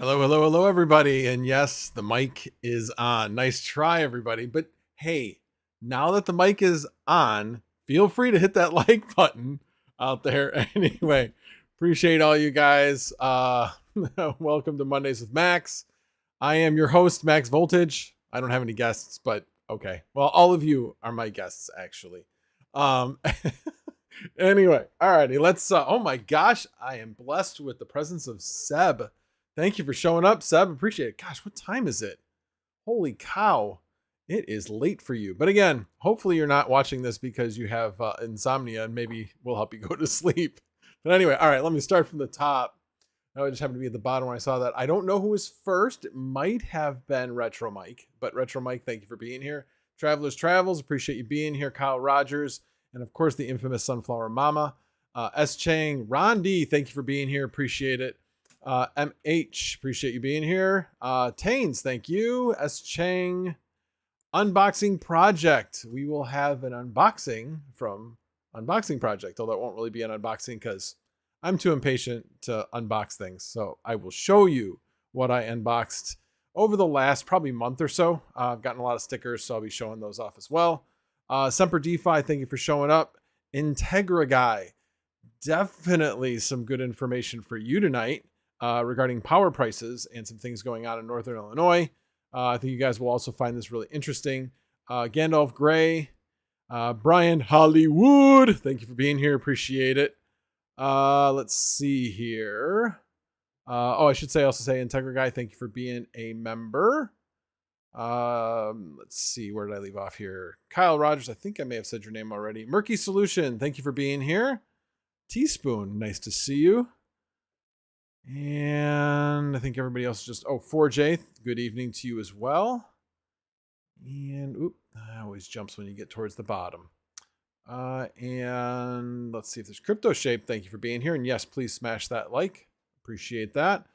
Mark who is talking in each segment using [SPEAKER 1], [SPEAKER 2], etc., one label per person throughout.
[SPEAKER 1] Hello, hello, hello, everybody. And yes, the mic is on. Nice try, everybody. But hey, now that the mic is on, feel free to hit that like button out there. Anyway, appreciate all you guys. Welcome to Mondays with Max. I am your host, Max Voltage. I don't have any guests, but okay. Well, all of you are my guests, actually. Um, anyway, alrighty, let's. Oh my gosh, I am blessed with the presence of Seb. Thank you for showing up, Seb. Appreciate it. Gosh, what time is it? Holy cow. It is late for you. But again, hopefully you're not watching this because you have insomnia and maybe we'll help you go to sleep. But anyway, all right, let me start from the top. I just happened to be at the bottom when I saw that. I don't know who was first. It might have been Retro Mike. But Retro Mike, thank you for being here. Travelers Travels, appreciate you being here. Kyle Rogers, and of course the infamous Sunflower Mama. S. Chang, Ron D, thank you for being here. Appreciate it. MH, appreciate you being here. Tains, thank you. S. Chang, Unboxing Project. We will have an unboxing from Unboxing Project, although it won't really be an unboxing because I'm too impatient to unbox things. So I will show you what I unboxed over the last probably month or so. I've gotten a lot of stickers, so I'll be showing those off as well. Semper DeFi, thank you for showing up. Integra Guy, definitely some good information for you tonight. Regarding power prices and some things going on in Northern Illinois. I think you guys will also find this really interesting. Gandalf Gray, Brian Hollywood, thank you for being here. Appreciate it. Let's see here. I should also say Integra Guy, thank you for being a member. Let's see, where did I leave off here? Kyle Rogers, I think I may have said your name already. Murky Solution, thank you for being here. Teaspoon, nice to see you. And I think everybody else just, 4J, good evening to you as well. And, that always jumps when you get towards the bottom. And let's see if there's Crypto Shape. Thank you for being here. And yes, please smash that like. Appreciate that.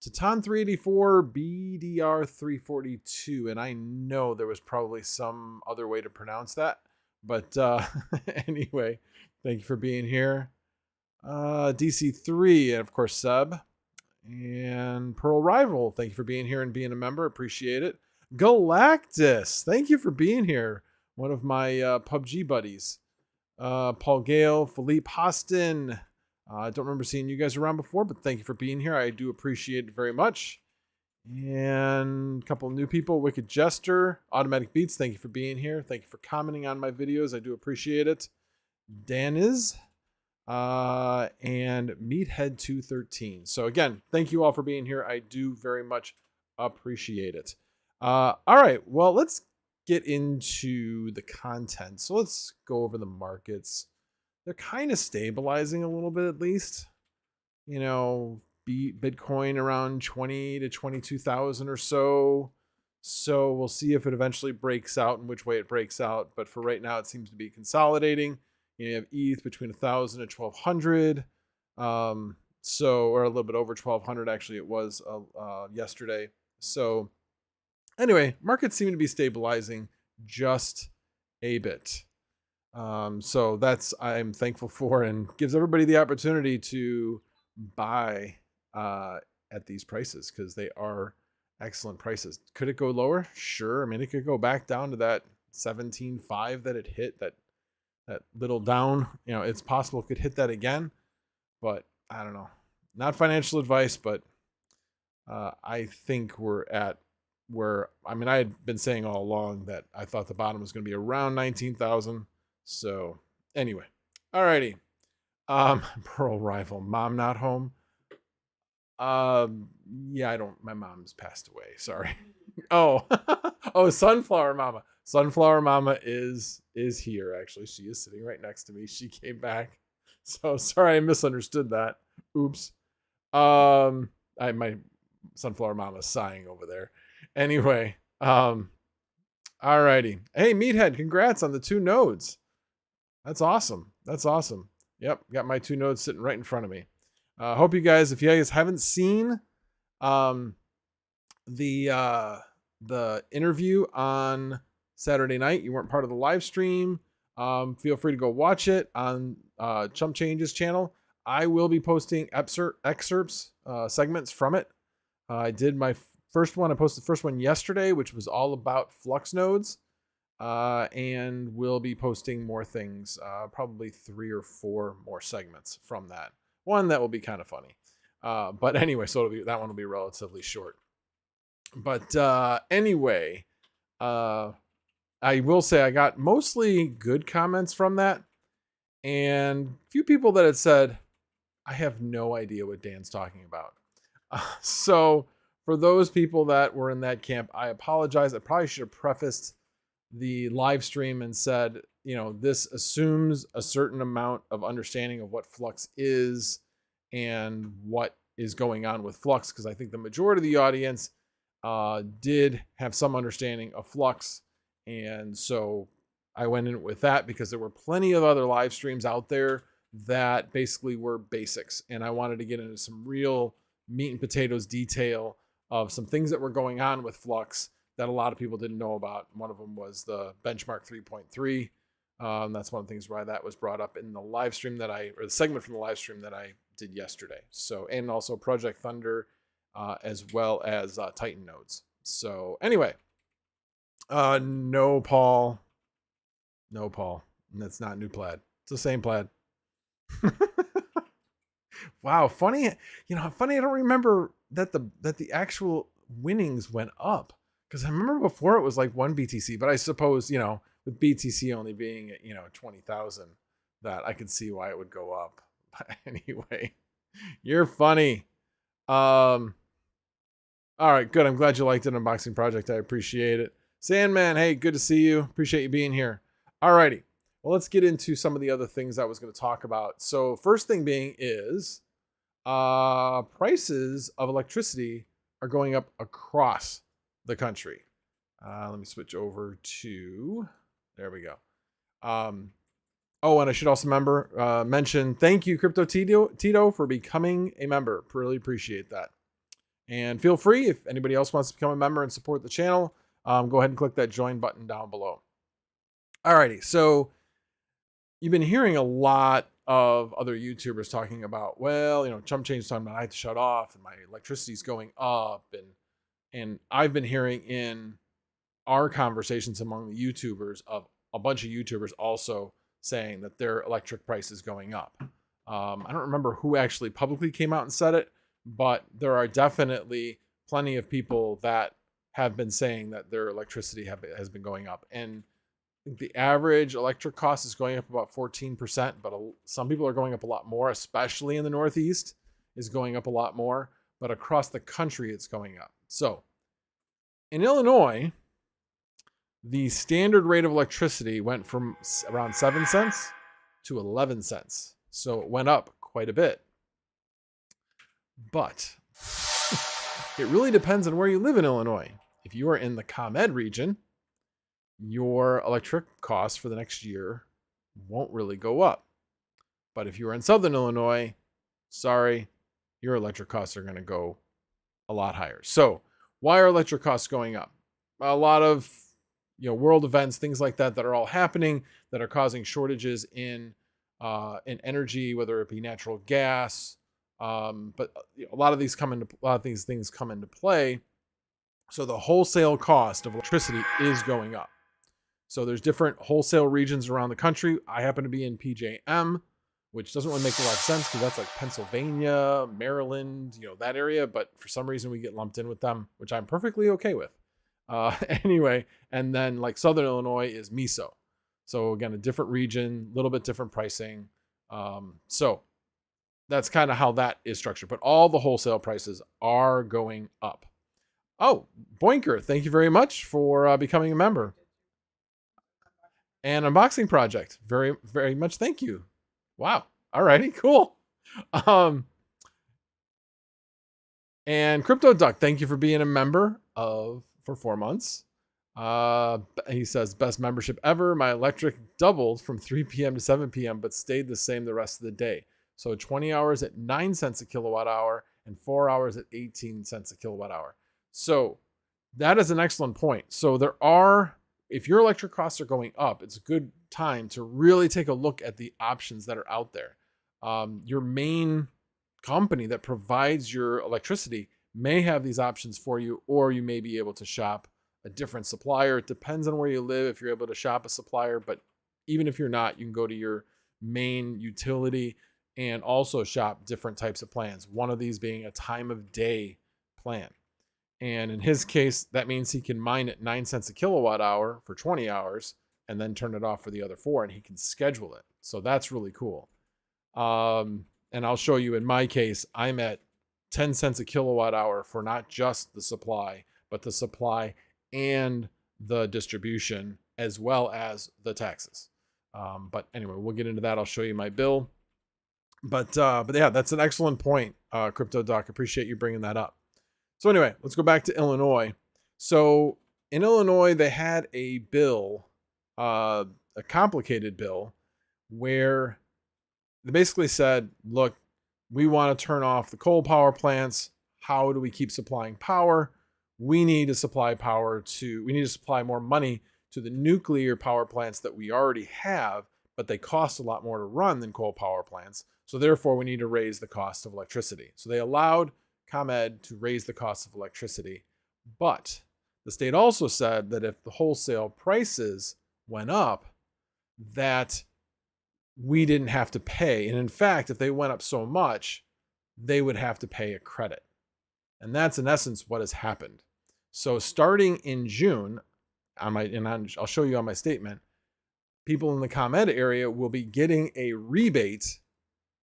[SPEAKER 1] Titan 384, BDR 342. And I know there was probably some other way to pronounce that. But anyway, thank you for being here. DC3, and of course, Seb. And Pearl Rival, thank you for being here and being a member. Appreciate it. Galactus, thank you for being here. One of my PUBG buddies. Paul Gale, Philippe Hostin. I don't remember seeing you guys around before, but thank you for being here. I do appreciate it very much. And a couple of new people. Wicked Jester, Automatic Beats, thank you for being here. Thank you for commenting on my videos. I do appreciate it. Dan is. And Meathead 213. So again, thank you all for being here. I do very much appreciate it. All right, well, let's get into the content. So let's go over the markets. They're kind of stabilizing a little bit, at least. You know, Bitcoin around 20 to 22,000 or so. So we'll see if it eventually breaks out and which way it breaks out. But for right now, it seems to be consolidating. You have ETH between 1,000 and 1,200. Or a little bit over 1,200, actually, it was yesterday. So anyway, markets seem to be stabilizing just a bit. So that's, I'm thankful for, and gives everybody the opportunity to buy at these prices because they are excellent prices. Could it go lower? Sure. I mean, it could go back down to that 17.5 that it hit, that little down. You know, it's possible it could hit that again, but I don't know. Not financial advice, but I think we're at where, I mean, I had been saying all along that I thought the bottom was going to be around 19,000. So anyway, alrighty. Pearl Rival, mom not home. Yeah, my mom's passed away. Sorry. Sunflower Mama. Sunflower Mama is here, actually. She is sitting right next to me. She came back. So sorry I misunderstood that. Oops. My Sunflower Mama's sighing over there. Anyway, alrighty. Hey, Meathead, congrats on the 2 nodes. That's awesome. That's awesome. Yep, got my 2 nodes sitting right in front of me. Hope you guys, if you guys haven't seen the interview on Saturday night, you weren't part of the live stream, feel free to go watch it on Chump Change's channel. I will be posting excerpts, segments from it I did my first one. I posted the first one yesterday, which was all about flux nodes. And we'll be posting more things, probably 3 or 4 more segments from that. One that will be kind of funny. But anyway, so that one will be relatively short. But anyway, I will say I got mostly good comments from that. And a few people that had said, I have no idea what Dan's talking about. So for those people that were in that camp, I apologize. I probably should have prefaced the live stream and said, this assumes a certain amount of understanding of what flux is and what is going on with flux, because I think the majority of the audience did have some understanding of flux. And so I went in with that because there were plenty of other live streams out there that basically were basics. And I wanted to get into some real meat and potatoes detail of some things that were going on with flux that a lot of people didn't know about. One of them was the benchmark 3.3. That's one of the things why that was brought up in the live stream or the segment from the live stream that I did yesterday. So, and also Project Thunder, as well as Titan nodes. So anyway, no, Paul. And that's not new plaid. It's the same plaid. Wow, funny. Funny. I don't remember that the actual winnings went up, because I remember before it was like 1 BTC, but I suppose with BTC only being at 20,000, that I could see why it would go up. But anyway, you're funny. All right, good. I'm glad you liked it, Unboxing Project. I appreciate it. Sandman, hey, good to see you. Appreciate you being here. All righty. Well, let's get into some of the other things I was going to talk about. So first thing being is prices of electricity are going up across the country. Let me switch over to, there we go. Oh, and I should also mention, thank you, Crypto Tito, for becoming a member. Really appreciate that. And feel free, if anybody else wants to become a member and support the channel, go ahead and click that join button down below. Alrighty, so you've been hearing a lot of other YouTubers talking about, Chump Change talking about I have to shut off and my electricity's going up, and I've been hearing in our conversations among the YouTubers of a bunch of YouTubers also saying that their electric price is going up. I don't remember who actually publicly came out and said it, but there are definitely plenty of people that have been saying that their electricity has been going up. And I think the average electric cost is going up about 14%, but some people are going up a lot more, especially in the Northeast is going up a lot more, but across the country it's going up. So in Illinois, the standard rate of electricity went from around 7 cents to 11 cents. So it went up quite a bit. But it really depends on where you live in Illinois. If you are in the ComEd region, your electric costs for the next year won't really go up. But if you're in Southern Illinois, sorry, your electric costs are going to go a lot higher. So why are electric costs going up? A lot of world events, things like that are all happening that are causing shortages in energy, whether it be natural gas. But a lot of these things come into play. So the wholesale cost of electricity is going up. So there's different wholesale regions around the country. I happen to be in PJM, which doesn't really make a lot of sense because that's like Pennsylvania, Maryland, that area. But for some reason we get lumped in with them, which I'm perfectly okay with. Anyway, and then like Southern Illinois is MISO. So again, a different region, a little bit different pricing. So that's kind of how that is structured. But all the wholesale prices are going up. Oh, Boinker, thank you very much for becoming a member. And Unboxing Project, very, very much thank you. Wow. All righty, cool. And Crypto Duck, thank you for being a member for 4 months. He says, best membership ever. My electric doubled from 3 p.m. to 7 p.m., but stayed the same the rest of the day. So 20 hours at 9 cents a kilowatt hour and 4 hours at 18 cents a kilowatt hour. So that is an excellent point. So if your electric costs are going up, it's a good time to really take a look at the options that are out there. Your main company that provides your electricity may have these options for you, or you may be able to shop a different supplier. It depends on where you live if you're able to shop a supplier, but even if you're not, you can go to your main utility and also shop different types of plans. One of these being a time of day plan. And in his case, that means he can mine at 9 cents a kilowatt hour for 20 hours and then turn it off for the other 4, and he can schedule it. So that's really cool. And I'll show you in my case, I'm at 10 cents a kilowatt hour for not just the supply, but the supply and the distribution as well as the taxes. But anyway, we'll get into that. I'll show you my bill. But yeah, that's an excellent point, Crypto Doc. Appreciate you bringing that up. So anyway, let's go back to Illinois. So in Illinois, they had a bill, a complicated bill, where they basically said, look, we want to turn off the coal power plants. How do we keep supplying power? We need to supply more money to the nuclear power plants that we already have, but they cost a lot more to run than coal power plants. So therefore, we need to raise the cost of electricity. So they allowed ComEd to raise the cost of electricity. But the state also said that if the wholesale prices went up, that we didn't have to pay. And in fact, if they went up so much, they would have to pay a credit. And that's in essence what has happened. So starting in June, I'll show you on my statement, people in the ComEd area will be getting a rebate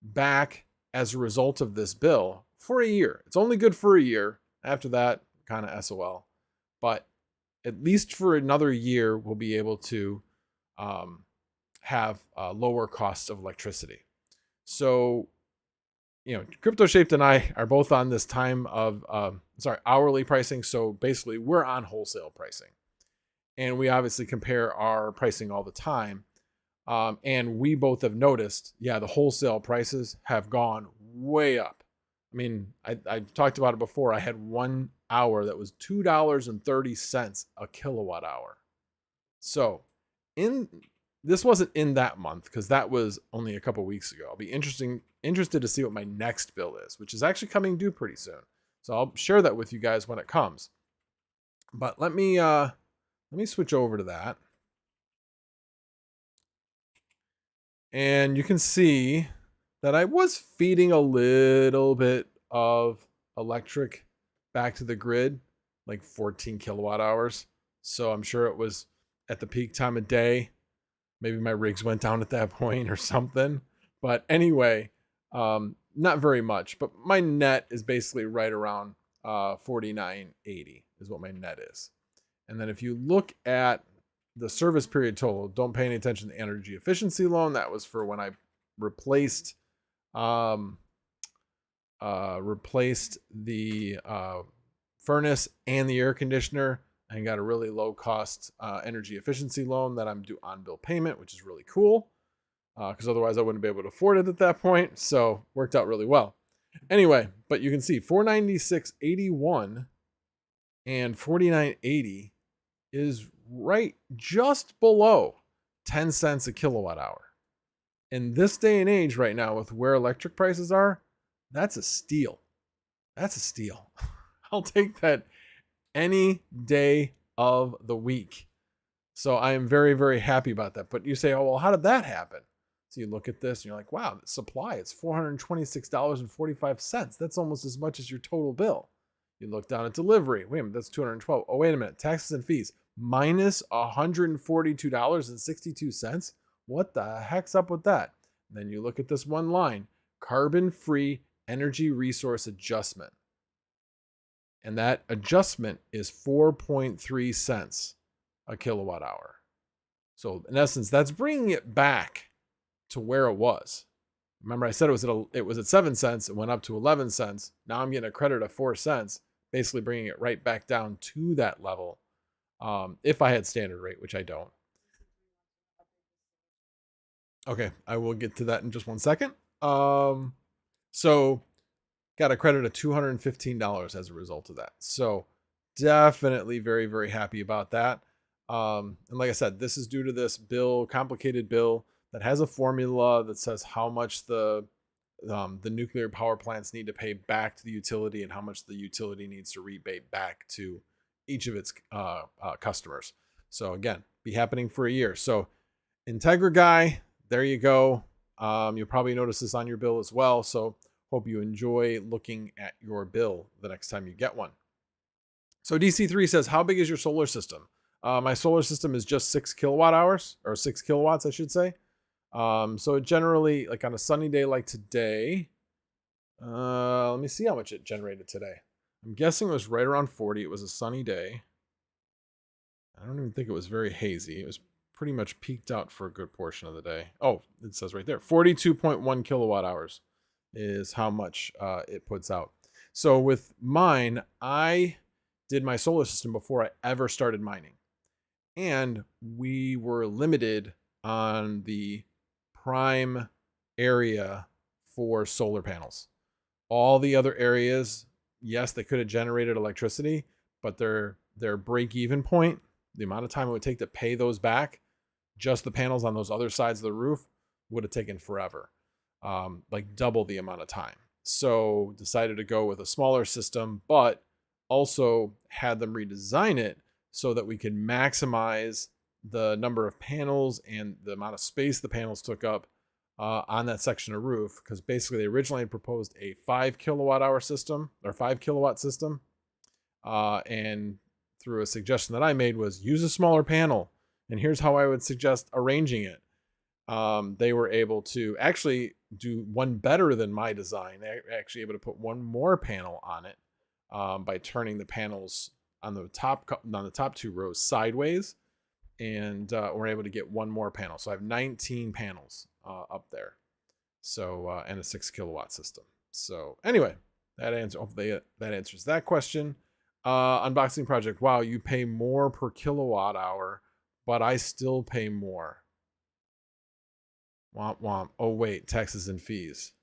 [SPEAKER 1] back as a result of this bill for a year. It's only good for a year. After that, kind of SOL. But at least for another year, we'll be able to have lower costs of electricity. So, Crypto Shaped and I are both on this hourly pricing. So basically, we're on wholesale pricing. And we obviously compare our pricing all the time. And we both have noticed, the wholesale prices have gone way up. I mean, I talked about it before. I had 1 hour that was $2.30 a kilowatt hour. So this wasn't in that month because that was only a couple weeks ago. I'll be interested to see what my next bill is, which is actually coming due pretty soon. So I'll share that with you guys when it comes. But let me switch over to that. And you can see that I was feeding a little bit of electric back to the grid, like 14 kilowatt hours. So I'm sure it was at the peak time of day. Maybe my rigs went down at that point or something. But anyway, not very much. But my net is basically right around 49.80 is what my net is. And then if you look at the service period total, don't pay any attention to the energy efficiency loan. That was for when I replaced the furnace and the air conditioner and got a really low cost energy efficiency loan that I'm due on bill payment, which is really cool because otherwise I wouldn't be able to afford it at that point. So worked out really well. Anyway, but you can see 496.81 and 49.80 is right just below 10 cents a kilowatt hour. In this day and age right now with where electric prices are, that's a steal. That's a steal. I'll take that any day of the week. So I am very, very happy about that. But you say, oh, well, how did that happen? So you look at this and you're like, wow, the supply, it's $426.45. That's almost as much as your total bill. You look down at delivery. Wait a minute, that's $212. Oh, wait a minute. Taxes and fees, minus $142.62. What the heck's up with that? And then you look at this one line, carbon-free energy resource adjustment. And that adjustment is 4.3 cents a kilowatt hour. So in essence, that's bringing it back to where it was. Remember I said it was at 7 cents. It went up to 11 cents. Now I'm getting a credit of 4 cents, basically bringing it right back down to that level. If I had standard rate, which I don't. Okay, I will get to that in just 1 second. So got a credit of $215 as a result of that. So definitely very, very happy about that. And like I said, this is due to this bill, complicated bill that has a formula that says how much the the nuclear power plants need to pay back to the utility and how much the utility needs to rebate back to each of its customers. So again, be happening for a year. So Integra guy, there you go. You'll probably notice this on your bill as well. So hope you enjoy looking at your bill the next time you get one. So DC3 says, how big is your solar system? My solar system is just 6 kilowatt hours, or 6 kilowatts, I should say. So it generally, like on a sunny day like today, let me see how much it generated today. I'm guessing it was right around 40. It was a sunny day. I don't even think it was very hazy. It was pretty much peaked out for a good portion of the day. Oh, it says right there, 42.1 kilowatt hours is how much it puts out. So with mine, I did my solar system before I ever started mining. And we were limited on the prime area for solar panels. All the other areas, yes, they could have generated electricity, but their break-even point, the amount of time it would take to pay those back, just the panels on those other sides of the roof, would have taken forever, like double the amount of time. So decided to go with a smaller system, but also had them redesign it so that we could maximize the number of panels and the amount of space the panels took up on that section of roof. Because basically they originally had proposed a 5 kilowatt hour system, or 5 kilowatt system. And through a suggestion that I made was use a smaller panel. And here's how I would suggest arranging it. They were able to actually do one better than my design. They were actually able to put one more panel on it by turning the panels on the top 2 rows sideways, and we're able to get one more panel. So I have 19 panels up there. So and a 6 kilowatt system. So anyway, hopefully that answers that question. Unboxing project. Wow, you pay more per kilowatt hour, but I still pay more. Womp womp. Oh wait, taxes and fees.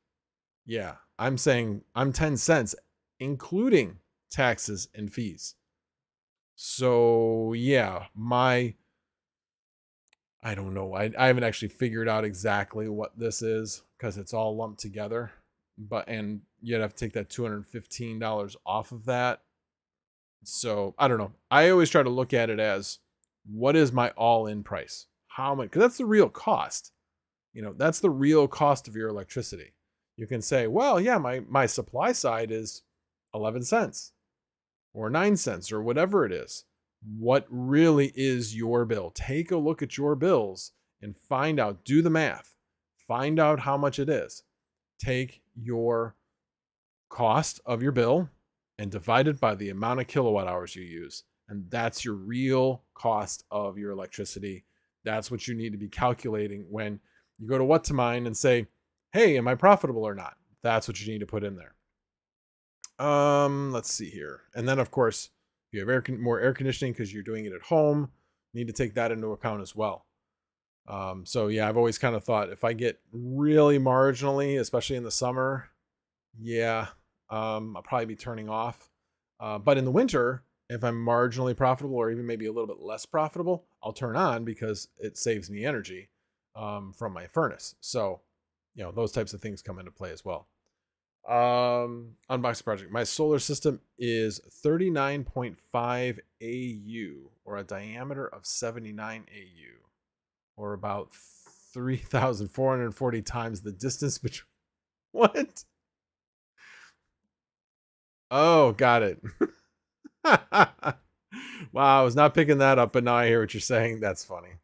[SPEAKER 1] Yeah, I'm saying I'm 10 cents, including taxes and fees. So yeah, I don't know. I haven't actually figured out exactly what this is because it's all lumped together. And you'd have to take that $215 off of that. So I don't know. I always try to look at it as, what is my all-in price? How much? Because that's the real cost. You know, that's the real cost of your electricity. You can say, well, yeah, my supply side is 11 cents or 9 cents or whatever it is. What really is your bill? Take a look at your bills and find out, do the math, find out how much it is. Take your cost of your bill and divide it by the amount of kilowatt hours you use. And that's your real cost of your electricity. That's what you need to be calculating when you go to what to mine and say, hey, am I profitable or not? That's what you need to put in there. Let's see here. And then of course, if you have more air conditioning because you're doing it at home, you need to take that into account as well. So yeah, I've always kind of thought if I get really marginally, especially in the summer, yeah, I'll probably be turning off. But in the winter, if I'm marginally profitable or even maybe a little bit less profitable, I'll turn on because it saves me energy from my furnace. So, you know, those types of things come into play as well. Unboxing project. My solar system is 39.5 AU, or a diameter of 79 AU, or about 3,440 times the distance between. What? Oh, got it. Wow, I was not picking that up, but now I hear what you're saying. That's funny.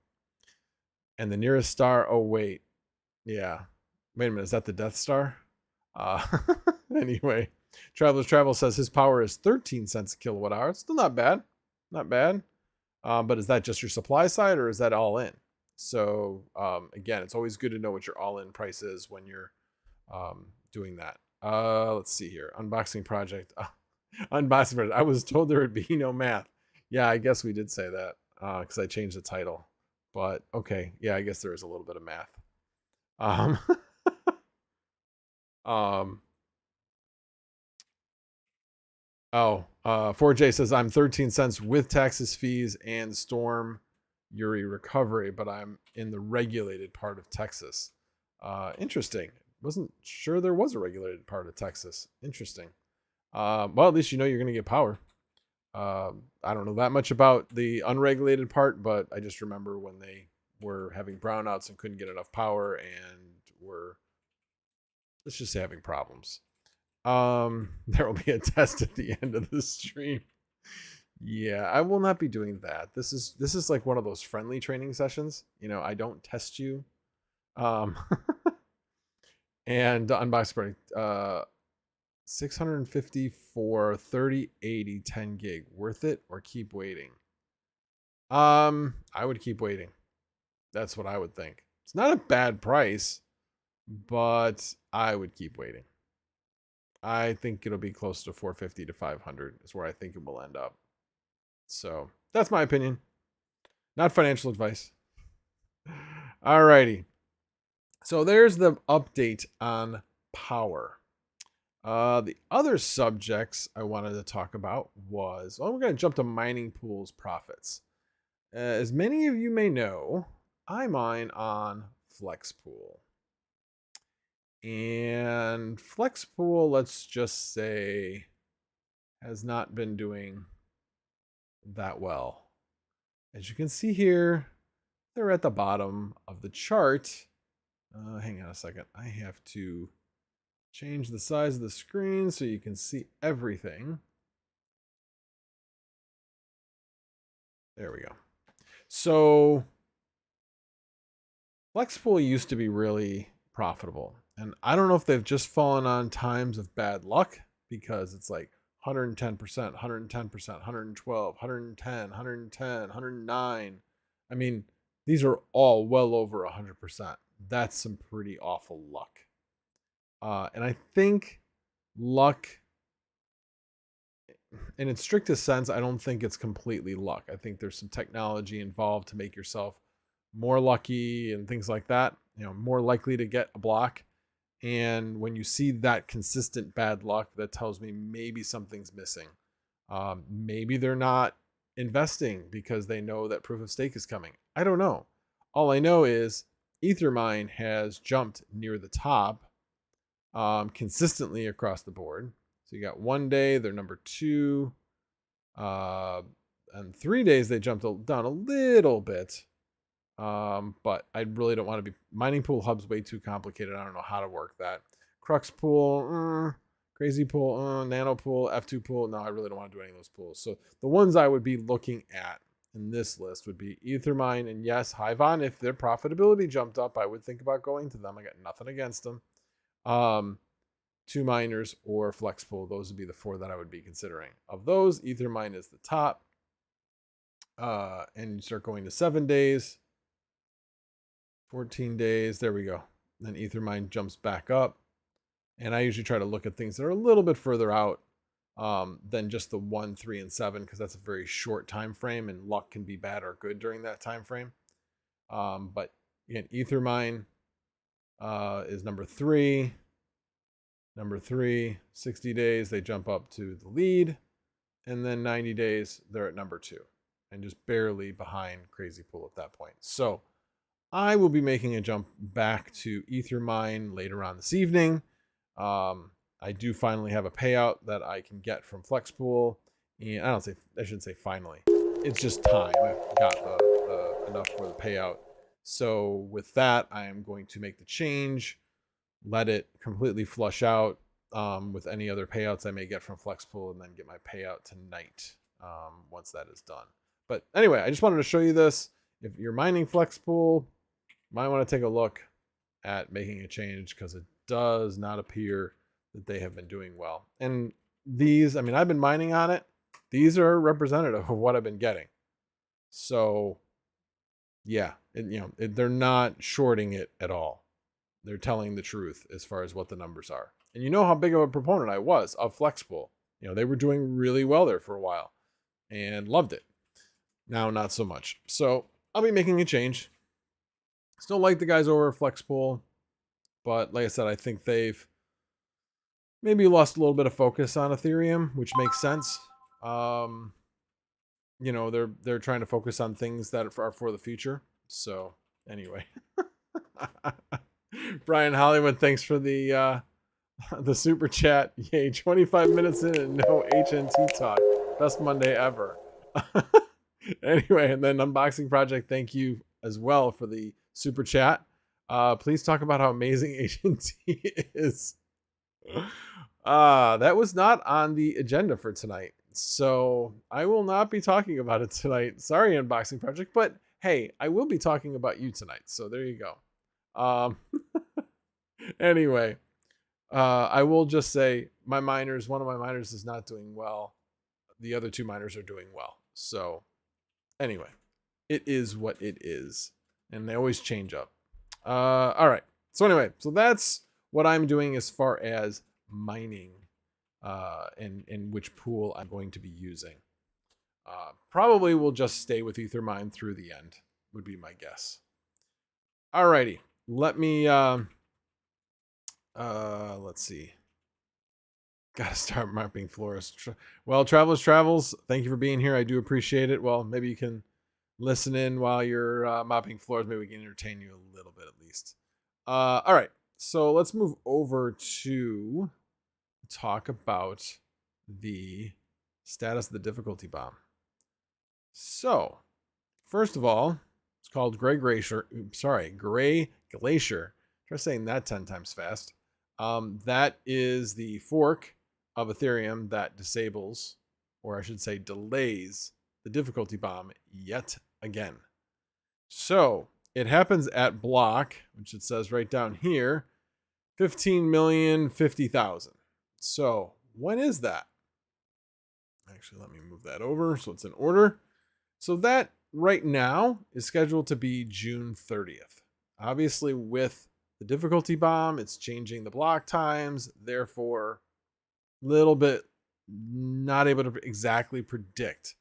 [SPEAKER 1] And the nearest star, oh wait. Yeah. Wait a minute, is that the Death Star? Anyway, Traveler's Travel says his power is 13 cents a kilowatt hour. It's still not bad. Not bad. But is that just your supply side or is that all in? So again, it's always good to know what your all-in price is when you're doing that. Let's see here. Unboxing project. Unboxing project. I was told there would be no math. Yeah, I guess we did say that because I changed the title. But okay, yeah, I guess there is a little bit of math. 4J says I'm 13 cents with taxes, fees, and Storm Uri recovery, but I'm in the regulated part of Texas. Interesting. wasn't sure there was a regulated part of Texas. Interesting. Well, at least you know you're going to get power. I don't know that much about the unregulated part, but I just remember when they were having brownouts and couldn't get enough power and were, let's just say, having problems. There will be a test at the end of the stream. Yeah, I will not be doing that. This is like one of those friendly training sessions. You know, I don't test you. And unbox party, 650 for 3080 10 gig. Worth it or keep waiting? I would keep waiting. That's what I would think. It's not a bad price, but I would keep waiting. I think it'll be close to 450 to 500 is where I think it will end up. So that's my opinion. Not financial advice. Alrighty. So there's the update on power. The other subjects I wanted to talk about was, well, we're going to jump to mining pools profits. As many of you may know, I mine on FlexPool. And FlexPool, let's just say, has not been doing that well. As you can see here, they're at the bottom of the chart. Hang on a second. I have to change the size of the screen so you can see everything. There we go. So FlexPool used to be really profitable. And I don't know if they've just fallen on times of bad luck, because it's like 110%, 110%, 112, 110, 110, 109. I mean, these are all well over 100%. That's some pretty awful luck. And I think luck, in its strictest sense, I don't think it's completely luck. I think there's some technology involved to make yourself more lucky and things like that, you know, more likely to get a block. And when you see that consistent bad luck, that tells me maybe something's missing. Maybe they're not investing because they know that proof of stake is coming. I don't know. All I know is Ethermine has jumped near the top consistently across the board. So you got 1 day, they're number 2. And 3 days, they jumped down a little bit. But I really don't want to be. Mining pool hub's way too complicated. I don't know how to work that. Crux pool, crazy pool, nano pool, F2 pool. No, I really don't want to do any of those pools. So the ones I would be looking at in this list would be Ethermine and yes, Hyvon. If their profitability jumped up, I would think about going to them. I got nothing against them. 2 miners or FlexPool. Those would be the 4 that I would be considering. Of those, Ethermine is the top. And you start going to 7 days. 14 days, there we go. Then Ethermine jumps back up. And I usually try to look at things that are a little bit further out than just the 1, 3, and 7, because that's a very short time frame, and luck can be bad or good during that time frame. But again, Ethermine is number 3. Number 3, 60 days, they jump up to the lead. And then 90 days, they're at number 2. And just barely behind Crazy Pool at that point. So I will be making a jump back to Ethermine later on this evening. I do finally have a payout that I can get from FlexPool, and I shouldn't say finally. It's just time. I've got enough for the payout. So with that, I am going to make the change, let it completely flush out with any other payouts I may get from FlexPool, and then get my payout tonight once that is done. But anyway, I just wanted to show you this. If you're mining FlexPool, you might want to take a look at making a change, because it does not appear that they have been doing well. And these, I mean, I've been mining on it. These are representative of what I've been getting. So yeah, they're not shorting it at all. They're telling the truth as far as what the numbers are. And you know how big of a proponent I was of FlexPool. You know, they were doing really well there for a while and loved it. Now, not so much. So I'll be making a change. Still like the guys over at FlexPool, but like I said, I think they've maybe lost a little bit of focus on Ethereum, which makes sense. You know, they're trying to focus on things that are for the future. So anyway, Brian Hollywood, thanks for the super chat. Yay, 25 minutes in and no HNT talk. Best Monday ever. Anyway, and then Unboxing Project, thank you as well for the super chat. Please talk about how amazing HNT is. That was not on the agenda for tonight, so I will not be talking about it tonight. Sorry, Unboxing Project, but hey, I will be talking about you tonight, so there you go. Anyway, I will just say one of my miners is not doing well. The other two miners are doing well. So anyway, it is what it is, and they always change up. All right. So anyway, so that's what I'm doing as far as mining and which pool I'm going to be using. Probably will just stay with Ethermine through the end, would be my guess. Alrighty, let me let's see. Gotta start mapping floors. Well, Travelers Travels, thank you for being here. I do appreciate it. Well, maybe you can listen in while you're mopping floors. Maybe we can entertain you a little bit at least. All right, so let's move over to talk about the status of the difficulty bomb. So, first of all, it's called Gray Glacier. Try saying that 10 times fast. That is the fork of Ethereum that disables, or I should say delays, the difficulty bomb yet again. So it happens at block, which it says right down here, 15,050,000. So when is that? Actually, let me move that over so it's in order. So that right now is scheduled to be June 30th. Obviously, with the difficulty bomb, it's changing the block times, therefore a little bit not able to exactly predict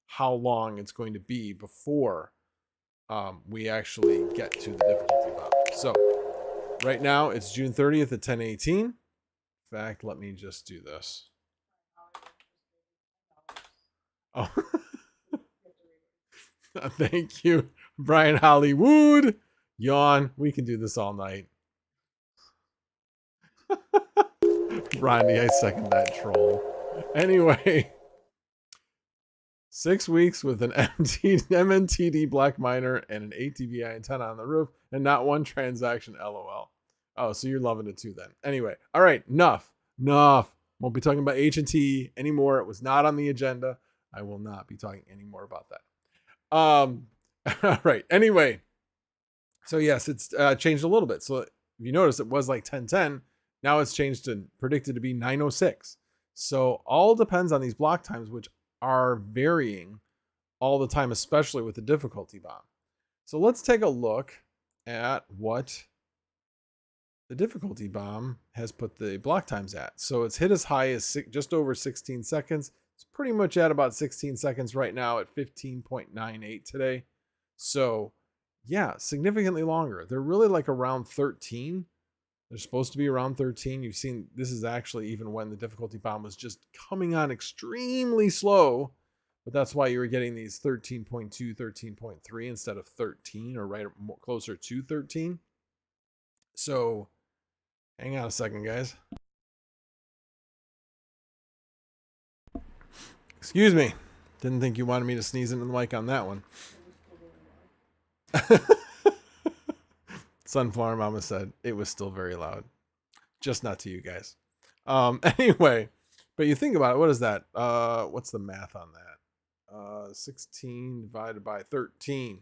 [SPEAKER 1] how long it's going to be before we actually get to the difficulty bomb. So right now it's June 30th at 10:18. In fact, let me just do this. Oh, thank you, Brian Hollywood. Yawn. We can do this all night. Ronnie, I second that troll. Anyway, 6 weeks with an MNTD black miner and an ATVI antenna on the roof and not one transaction, LOL. Oh, so you're loving it too then. Anyway, all right, enough. Won't be talking about H&T anymore. It was not on the agenda. I will not be talking anymore about that. All right, anyway. So yes, it's changed a little bit. So if you notice, it was like 10:10. Now it's changed to predicted to be 9:06. So all depends on these block times, which are varying all the time, especially with the difficulty bomb. So let's take a look at what the difficulty bomb has put the block times at. So it's hit as high as just over 16 seconds. It's pretty much at about 16 seconds right now at 15.98 today. So yeah, significantly longer. They're really like around 13. They're supposed to be around 13. You've seen this is actually even when the difficulty bomb was just coming on extremely slow, but that's why you were getting these 13.2, 13.3 instead of 13 or right closer to 13. So hang on a second, guys. Excuse me. Didn't think you wanted me to sneeze into the mic on that one. Sunflower Mama said it was still very loud, just not to you guys. Anyway, but you think about it, what is that? What's the math on that? 16 divided by 13.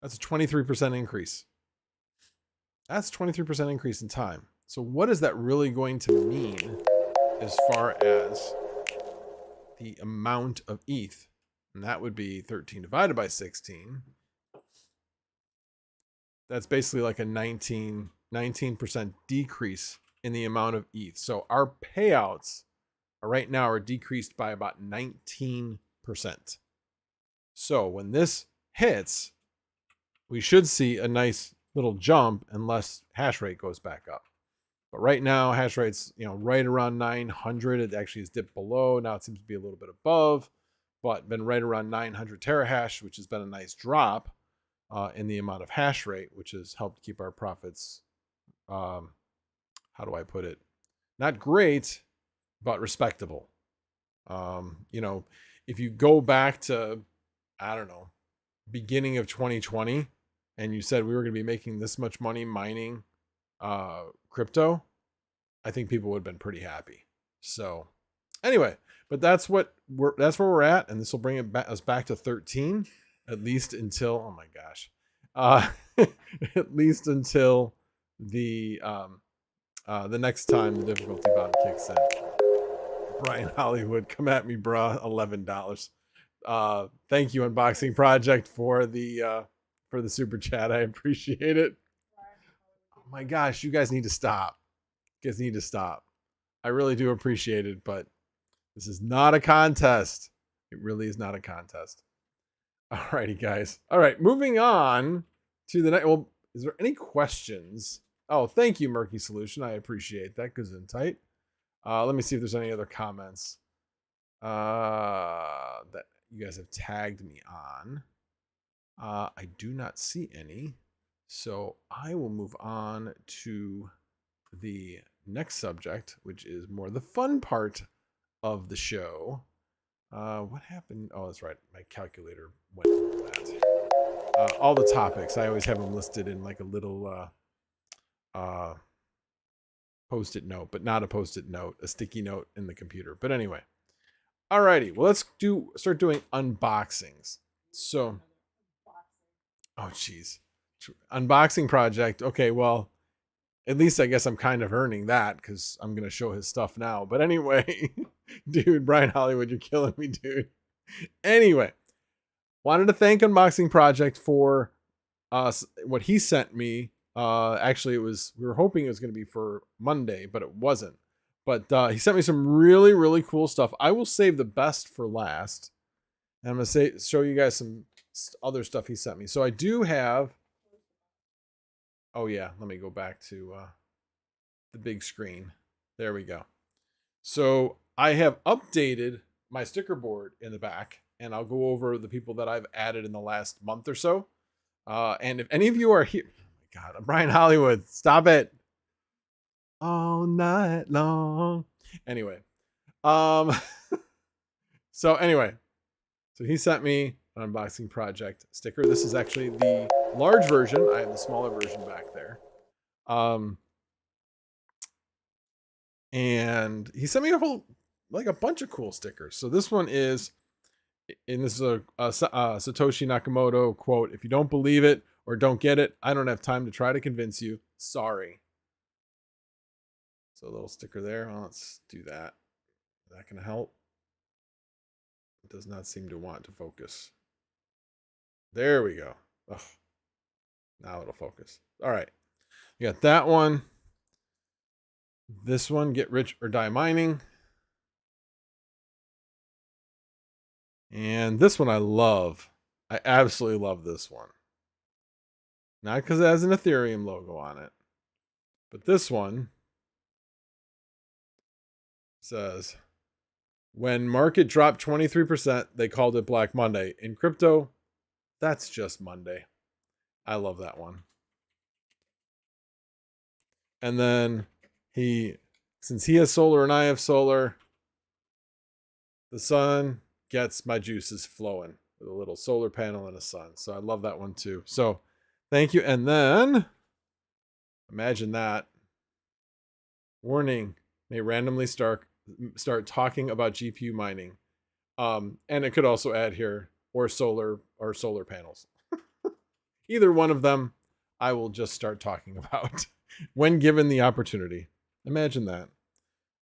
[SPEAKER 1] That's a 23% increase. That's 23% increase in time. So what is that really going to mean as far as the amount of ETH? And that would be 13 divided by 16. That's basically like a 19% decrease in the amount of ETH. So our payouts right now are decreased by about 19%. So when this hits, we should see a nice little jump unless hash rate goes back up. But right now, hash rate's right around 900. It actually has dipped below. Now it seems to be a little bit above, but been right around 900 terahash, which has been a nice drop. in the amount of hash rate, which has helped keep our profits, how do I put it? Not great, but respectable. You know, if you go back to, I don't know, beginning of 2020, and you said we were going to be making this much money mining crypto, I think people would have been pretty happy. So anyway, but that's where we're at, and this will bring us back to 13, at least until, oh my gosh, at least until the next time the difficulty button kicks in. Brian Hollywood, come at me, bruh. $11. Thank you, Unboxing Project, for the super chat. I appreciate it. Oh my gosh, you guys need to stop. You guys need to stop. I really do appreciate it, but this is not a contest. It really is not a contest. Alrighty, guys. All right, moving on to the next. Well, is there any questions? Oh, thank you, Murky Solution. I appreciate that. Gesundheit. Let me see if there's any other comments that you guys have tagged me on. I do not see any. So I will move on to the next subject, which is more the fun part of the show. What happened? Oh, that's right. My calculator went over that. All the topics, I always have them listed in like a little post-it note, but not a post-it note, a sticky note in the computer. But anyway, alrighty. Well, let's start doing unboxings. So, oh geez, unboxing project. Okay, well, at least I guess I'm kind of earning that because I'm gonna show his stuff now. But anyway, dude, Brian Hollywood, you're killing me, dude. Anyway, wanted to thank Unboxing Project for what he sent me. Actually, we were hoping it was going to be for Monday, but it wasn't. But he sent me some really, really cool stuff. I will save the best for last. And I'm going to show you guys some other stuff he sent me. So I do have, oh yeah, let me go back to the big screen. There we go. So I have updated my sticker board in the back, and I'll go over the people that I've added in the last month or so. And if any of you are here, God, Brian Hollywood, stop it. All night long. Anyway. So he sent me an Unboxing Project sticker. This is actually the large version. I have the smaller version back there. And he sent me a bunch of cool stickers. So this one is, and this is a Satoshi Nakamoto quote: "If you don't believe it or don't get it, I don't have time to try to convince you. Sorry." So a little sticker there. Well, let's do that. Is that going to help? It does not seem to want to focus. There we go. Ugh. Now it'll focus. All right. You got that one. This one, get rich or die mining. And this one I love. I absolutely love this one. Not because it has an Ethereum logo on it, but this one says, when market dropped 23%, they called it Black Monday. In crypto, that's just Monday. I love that one. And then since he has solar and I have solar, the sun gets my juices flowing with a little solar panel and a sun. So I love that one too. So thank you. And then imagine that. Warning, may randomly start talking about GPU mining. And it could also add here, or solar panels. Either one of them, I will just start talking about when given the opportunity. Imagine that.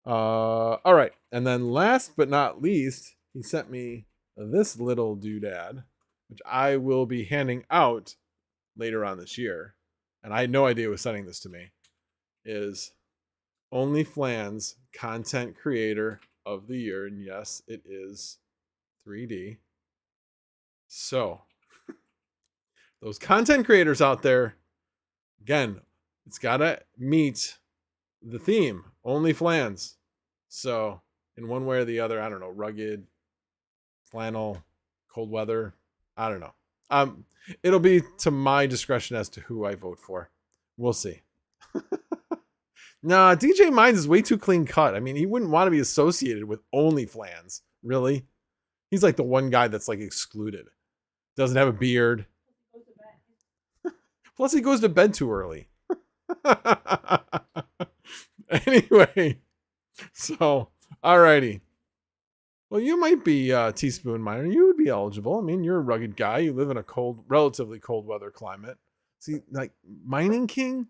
[SPEAKER 1] All right. And then last but not least, he sent me this little doodad, which I will be handing out later on this year. And I had no idea who was sending this to me. Is OnlyFlans Content Creator of the Year. And yes, it is 3D. So, those content creators out there, again, it's got to meet the theme, OnlyFlans. So, in one way or the other, I don't know, rugged, flannel, cold weather, I don't know. It'll be to my discretion as to who I vote for. We'll see. Nah, DJ Mines is way too clean cut. I mean, he wouldn't want to be associated with OnlyFans. Really? He's like the one guy that's like excluded. Doesn't have a beard. Plus, he goes to bed too early. Anyway, so, alrighty. Well, you might be a Teaspoon Miner. You would be eligible. I mean, you're a rugged guy. You live in a cold, relatively cold weather climate. See, like Mining King,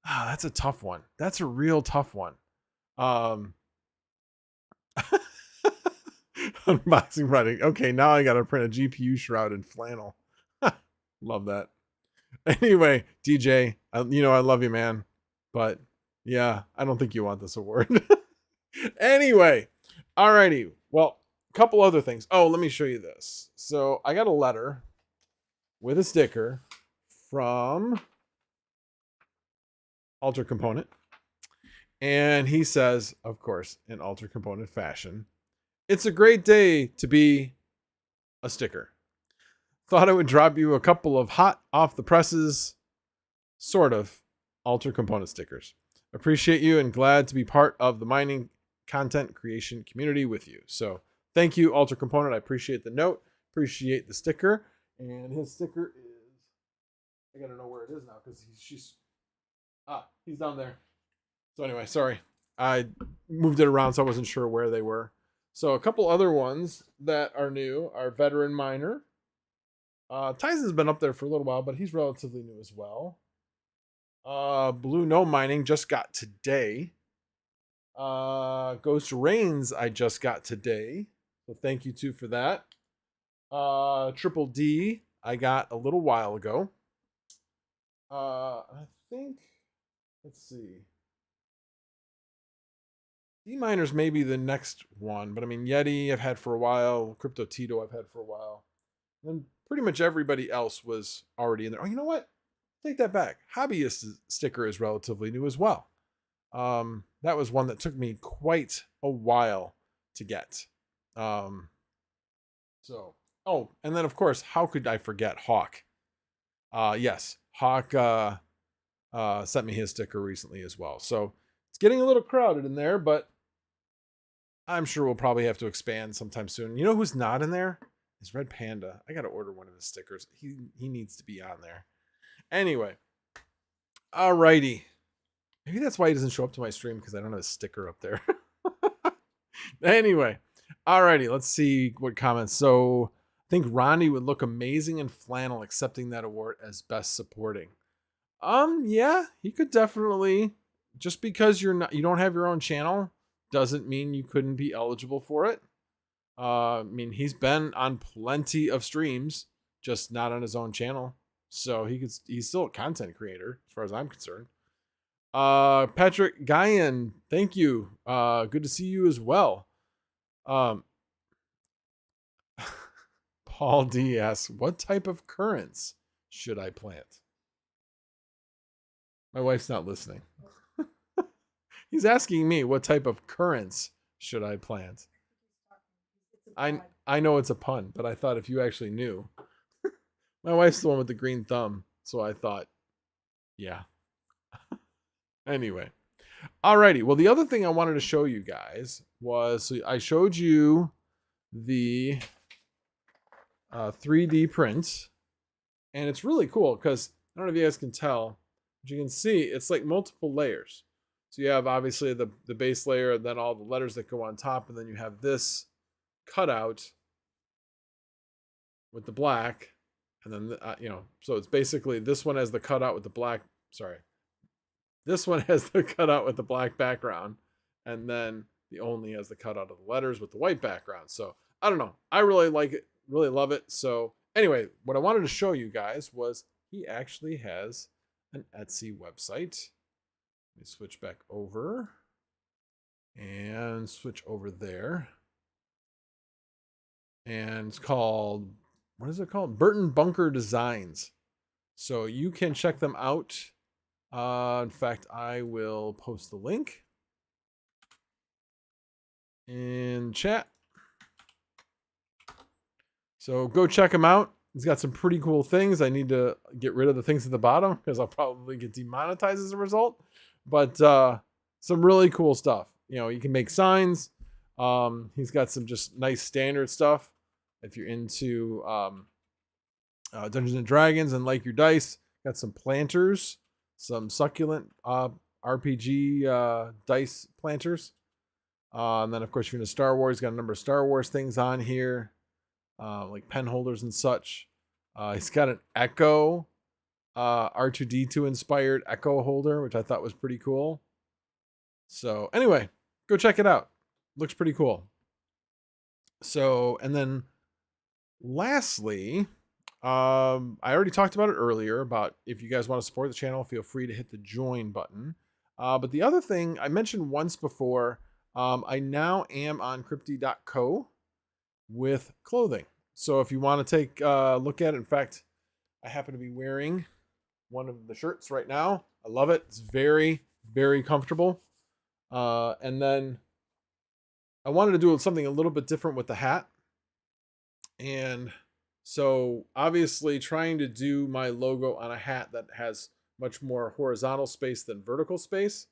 [SPEAKER 1] that's a tough one. That's a real tough one. Unboxing running. Okay, now I got to print a GPU shroud in flannel. Love that. Anyway, DJ, I love you, man. But yeah, I don't think you want this award. Anyway, alrighty. Well, a couple other things. Oh, let me show you this. So I got a letter with a sticker from Alter Component. And he says, of course, in Alter Component fashion, it's a great day to be a sticker. Thought I would drop you a couple of hot off the presses, sort of, Alter Component stickers. Appreciate you and glad to be part of the mining content creation community with you. So thank you, Alter Component. I appreciate the note, appreciate the sticker. And his sticker is, I gotta know where it is now because he's down there. So anyway, sorry. I moved it around so I wasn't sure where they were. So a couple other ones that are new are Veteran Miner. Tyson's been up there for a little while, but he's relatively new as well. Blue No Mining just got today. Ghost Rains I just got today. So thank you too for that. Triple D I got a little while ago. I think, let's see. D Miners may be the next one, but I mean Yeti I've had for a while. Crypto Tito I've had for a while. And then pretty much everybody else was already in there. Oh, you know what? Take that back. Hobbyist sticker is relatively new as well. That was one that took me quite a while to get. And then of course, how could I forget Hawk? Yes, Hawk sent me his sticker recently as well. So it's getting a little crowded in there, but I'm sure we'll probably have to expand sometime soon. You know who's not in there? Is Red Panda. I got to order one of his stickers. He needs to be on there. Anyway. Alrighty. Maybe that's why he doesn't show up to my stream, because I don't have a sticker up there. Anyway. Alrighty. Let's see what comments. So I think Ronnie would look amazing in flannel accepting that award as best supporting. Yeah, he could definitely. Just because you don't have your own channel doesn't mean you couldn't be eligible for it. I mean, he's been on plenty of streams, just not on his own channel. So he's still a content creator, as far as I'm concerned. Patrick Guyan, thank you. Good to see you as well. Paul D asks, what type of currants should I plant? My wife's not listening. He's asking me what type of currants should I plant. I know it's a pun, but I thought if you actually knew. My wife's the one with the green thumb, so I thought, yeah. Anyway. Alrighty. Well, the other thing I wanted to show you guys was, so I showed you the 3D print, and it's really cool because I don't know if you guys can tell, but you can see it's like multiple layers. So you have obviously the base layer, and then all the letters that go on top, and then you have this cutout with the black, and then so it's basically this one has the cutout with the black. Sorry, this one has the cutout with the black background, and then the only has the cutout of the letters with the white background. So I don't know, I really like it, really love it. So anyway, what I wanted to show you guys was he actually has an Etsy website. Let me switch back over and switch over there. And it's called, what is it called? Burton Bunker Designs. So you can check them out. In fact, I will post the link in chat. So go check them out. He's got some pretty cool things. I need to get rid of the things at the bottom because I'll probably get demonetized as a result. But some really cool stuff. You know, you can make signs. He's got some just nice standard stuff. If you're into Dungeons and Dragons and like your dice, got some planters, some succulent RPG dice planters. And then, of course, if you're into Star Wars, got a number of Star Wars things on here, like pen holders and such. He's got an Echo R2D2 inspired Echo holder, which I thought was pretty cool. So anyway, go check it out. Looks pretty cool. So, and then lastly, I already talked about it earlier about if you guys want to support the channel, feel free to hit the join button. But the other thing I mentioned once before, I now am on Cryptee.co with clothing. So if you want to take a look at it, in fact, I happen to be wearing one of the shirts right now. I love it. It's very, very comfortable. And then I wanted to do something a little bit different with the hat. And so obviously trying to do my logo on a hat that has much more horizontal space than vertical space.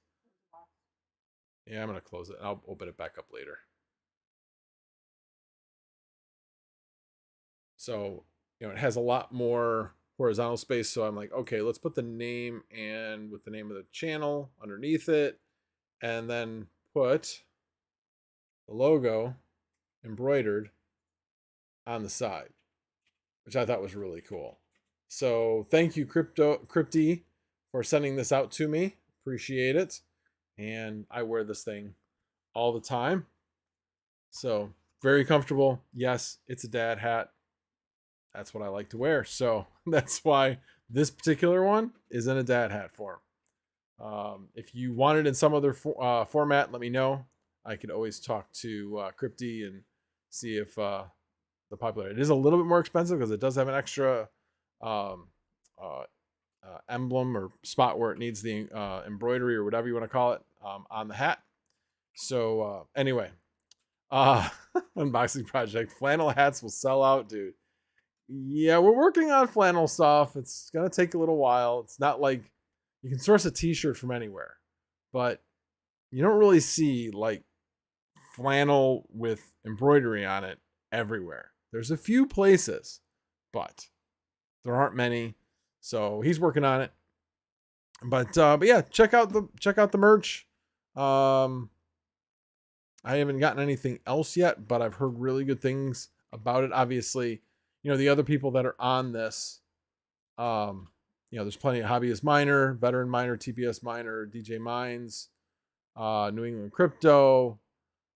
[SPEAKER 1] Yeah, I'm going to close it. I'll open it back up later. So, you know, it has a lot more horizontal space. So I'm like, okay, let's put the name and with the name of the channel underneath it. And then put the logo embroidered on the side, which I thought was really cool. So thank you, Cryptee, for sending this out to me. Appreciate it. And I wear this thing all the time. So very comfortable. Yes, it's a dad hat. That's what I like to wear. So that's why this particular one is in a dad hat form. If you want it in some other format, let me know. I could always talk to Cryptee and see if the popularity. It is a little bit more expensive because it does have an extra emblem or spot where it needs the embroidery or whatever you want to call it on the hat. So anyway, unboxing project. Flannel hats will sell out, dude. Yeah, we're working on flannel stuff. It's going to take a little while. It's not like you can source a t-shirt from anywhere, but you don't really see like flannel with embroidery on it everywhere. There's a few places, but there aren't many. So he's working on it. But yeah, check out the merch. I haven't gotten anything else yet, but I've heard really good things about it. Obviously, you know, the other people that are on this, you know, there's plenty of hobbyist miner, veteran miner, TPS miner, DJ Mines, New England Crypto,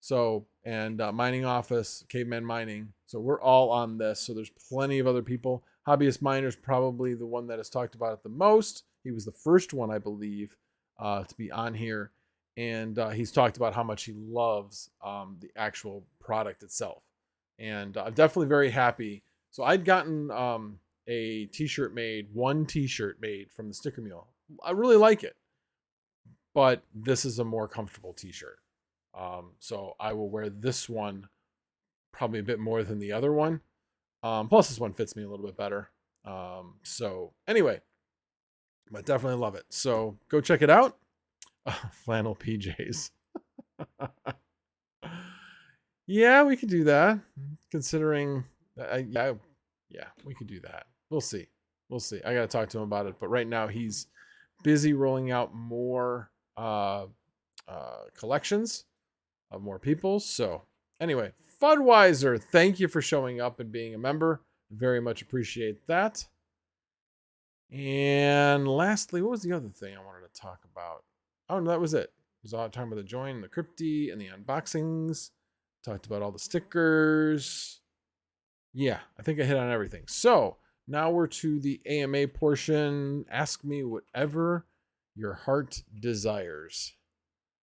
[SPEAKER 1] so, and Mining Office, Caveman Mining. So we're all on this. So there's plenty of other people. Hobbyist Miner's probably the one that is talked about it the most. He was the first one, I believe, to be on here. And he's talked about how much he loves the actual product itself. And I'm definitely very happy. So I'd gotten a t-shirt made, one t-shirt made from the Sticker Mule. I really like it. But this is a more comfortable t-shirt. So I will wear this one probably a bit more than the other one. Plus this one fits me a little bit better. So anyway, but definitely love it. So go check it out. Flannel PJs. Yeah, we could do that. Considering, yeah, we could do that. We'll see. We'll see. I got to talk to him about it. But right now he's busy rolling out more collections of more people. So anyway, Fudweiser, thank you for showing up and being a member. Very much appreciate that. And lastly, what was the other thing I wanted to talk about? Oh, no, that was it. It was all talking about the join, the Cryptee, and the unboxings. Talked about all the stickers. Yeah, I think I hit on everything. So now we're to the AMA portion. Ask me whatever your heart desires.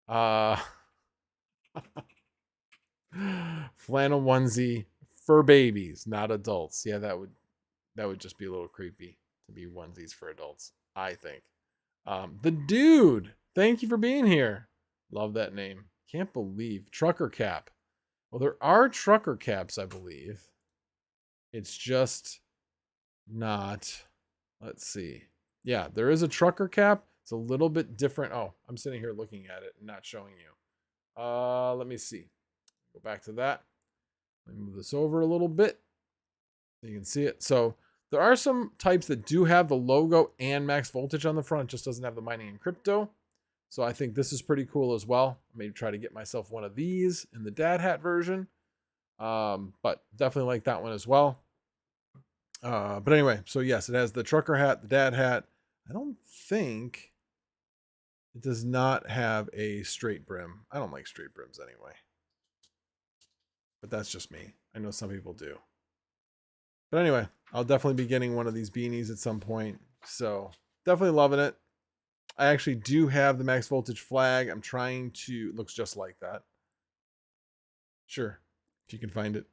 [SPEAKER 1] Flannel onesie for babies, not adults. Yeah, that would just be a little creepy to be onesies for adults, I think. The dude, thank you for being here. Love that name. Can't believe trucker cap. Well, there are trucker caps, I believe. It's just not, let's see. Yeah, there is a trucker cap. It's a little bit different. Oh, I'm sitting here looking at it and not showing you. Let me see. Go back to that. Let me move this over a little bit so you can see it. So there are some types that do have the logo and max voltage on the front. It just doesn't have the mining and crypto. So I think this is pretty cool as well. Maybe try to get myself one of these in the dad hat version. But definitely like that one as well. But anyway, so yes, it has the trucker hat, the dad hat. I don't think it does not have a straight brim. I don't like straight brims anyway. But that's just me. I know some people do. But anyway, I'll definitely be getting one of these beanies at some point. So definitely loving it. I actually do have the max voltage flag. I'm trying to, it looks just like that. Sure, if you can find it.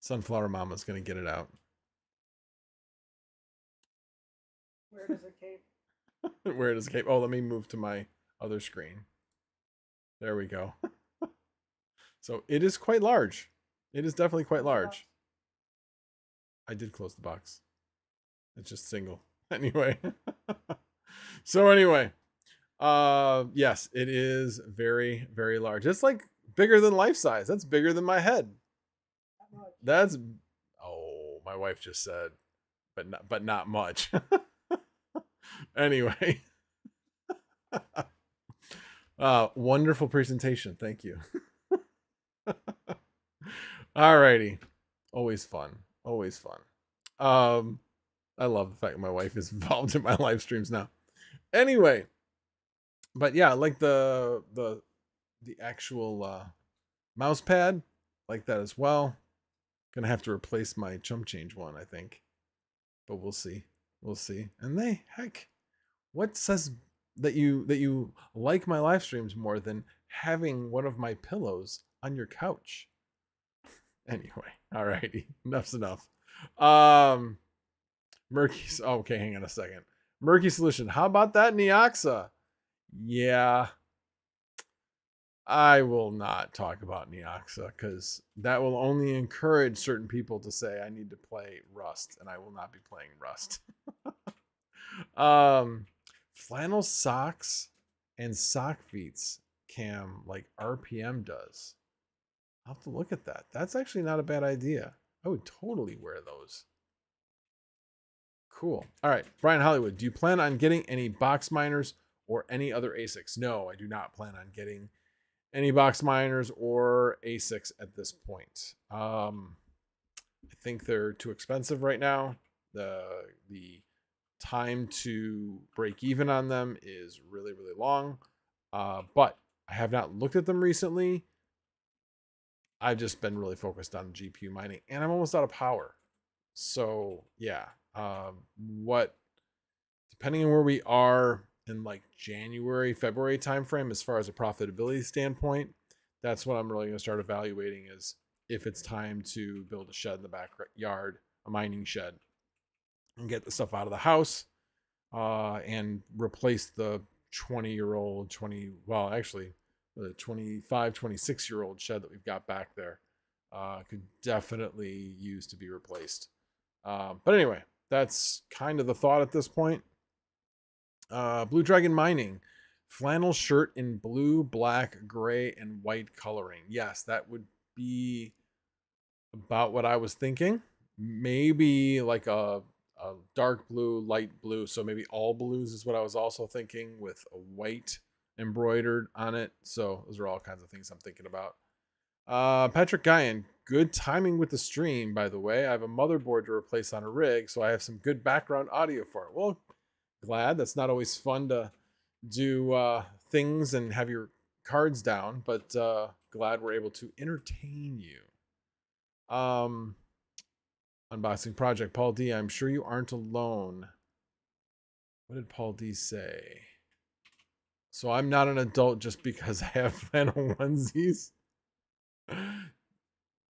[SPEAKER 1] Sunflower Mama's going to get it out.
[SPEAKER 2] Where does it cape?
[SPEAKER 1] Where does it cape? Oh, let me move to my other screen. There we go. So it is quite large. It is definitely quite large. I did close the box. It's just single. Anyway. So anyway. Yes, it is very, very large. It's like bigger than life size. That's bigger than my head. That's, oh, my wife just said, but not much. Anyway. Wonderful presentation. Thank you. Alrighty. Always fun. Always fun. I love the fact that my wife is involved in my live streams now. Anyway, but yeah, I like the actual mouse pad, like that as well. Gonna have to replace my chump change one, I think, but we'll see. We'll see. And heck, what says that you like my live streams more than having one of my pillows on your couch? Anyway, alrighty, enough's enough. Murky. Okay, hang on a second. Murky Solution. How about that Neoxa? Yeah, I will not talk about Neoxa because that will only encourage certain people to say I need to play Rust, and I will not be playing Rust. Flannel socks and sock feets cam like RPM does. I'll have to look at that. That's actually not a bad idea. I would totally wear those. Cool. All right, Brian Hollywood, do you plan on getting any box miners or any other ASICs? No, I do not plan on getting any box miners or ASICs at this point. I think they're too expensive right now. The time to break even on them is really, really long. But I have not looked at them recently. I've just been really focused on GPU mining, and I'm almost out of power. So yeah, depending on where we are in like January, February timeframe, as far as a profitability standpoint, that's what I'm really going to start evaluating is if it's time to build a shed in the backyard, a mining shed, and get the stuff out of the house, and replace the 20-year-old, the 25, 26-year-old shed that we've got back there. Could definitely use to be replaced. But anyway, that's kind of the thought at this point. Blue Dragon Mining. Flannel shirt in blue, black, gray, and white coloring. Yes, that would be about what I was thinking. Maybe like a dark blue, light blue. So maybe all blues is what I was also thinking with a white embroidered on it. So those are all kinds of things I'm thinking about. Patrick Guyan, good timing with the stream, by the way. I have a motherboard to replace on a rig, so I have some good background audio for it. Well, glad. That's not always fun to do things and have your cards down, but glad we're able to entertain you. Unboxing Project. Paul D, I'm sure you aren't alone. What did Paul D say? So I'm not an adult just because I have flannel onesies?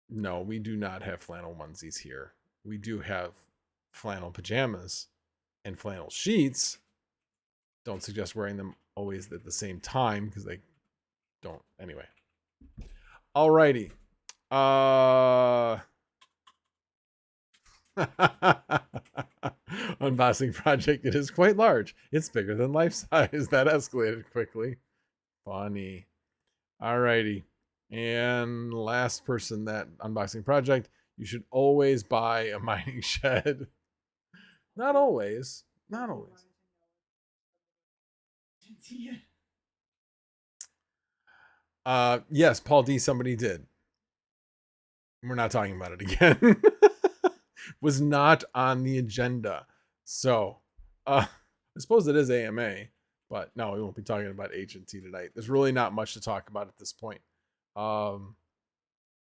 [SPEAKER 1] No, we do not have flannel onesies here. We do have flannel pajamas and flannel sheets. Don't suggest wearing them always at the same time because they don't. Anyway. Alrighty. Unboxing project. It is quite large. It's bigger than life size. That escalated quickly. Funny. Alrighty. And last person, that unboxing project. You should always buy a mining shed. Not always. Not always. Yes, Paul D. Somebody did. We're not talking about it again. Was not on the agenda. So, I suppose it is AMA, but no, we won't be talking about H&T tonight. There's really not much to talk about at this point.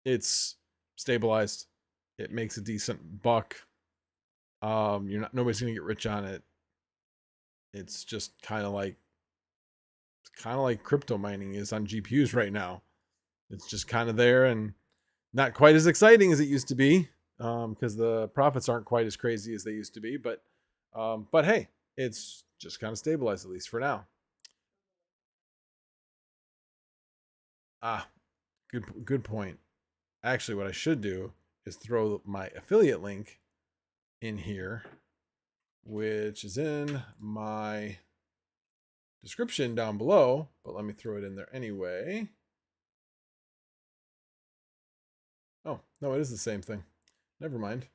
[SPEAKER 1] It's stabilized. It makes a decent buck. Nobody's gonna get rich on it. It's just kind of like crypto mining is on GPUs right now. It's just kind of there and not quite as exciting as it used to be, because the profits aren't quite as crazy as they used to be. But hey, it's just kind of stabilized, at least for now. Good point. Actually, what I should do is throw my affiliate link in here, which is in my description down below, but let me throw it in there anyway. Oh, no, it is the same thing. Never mind.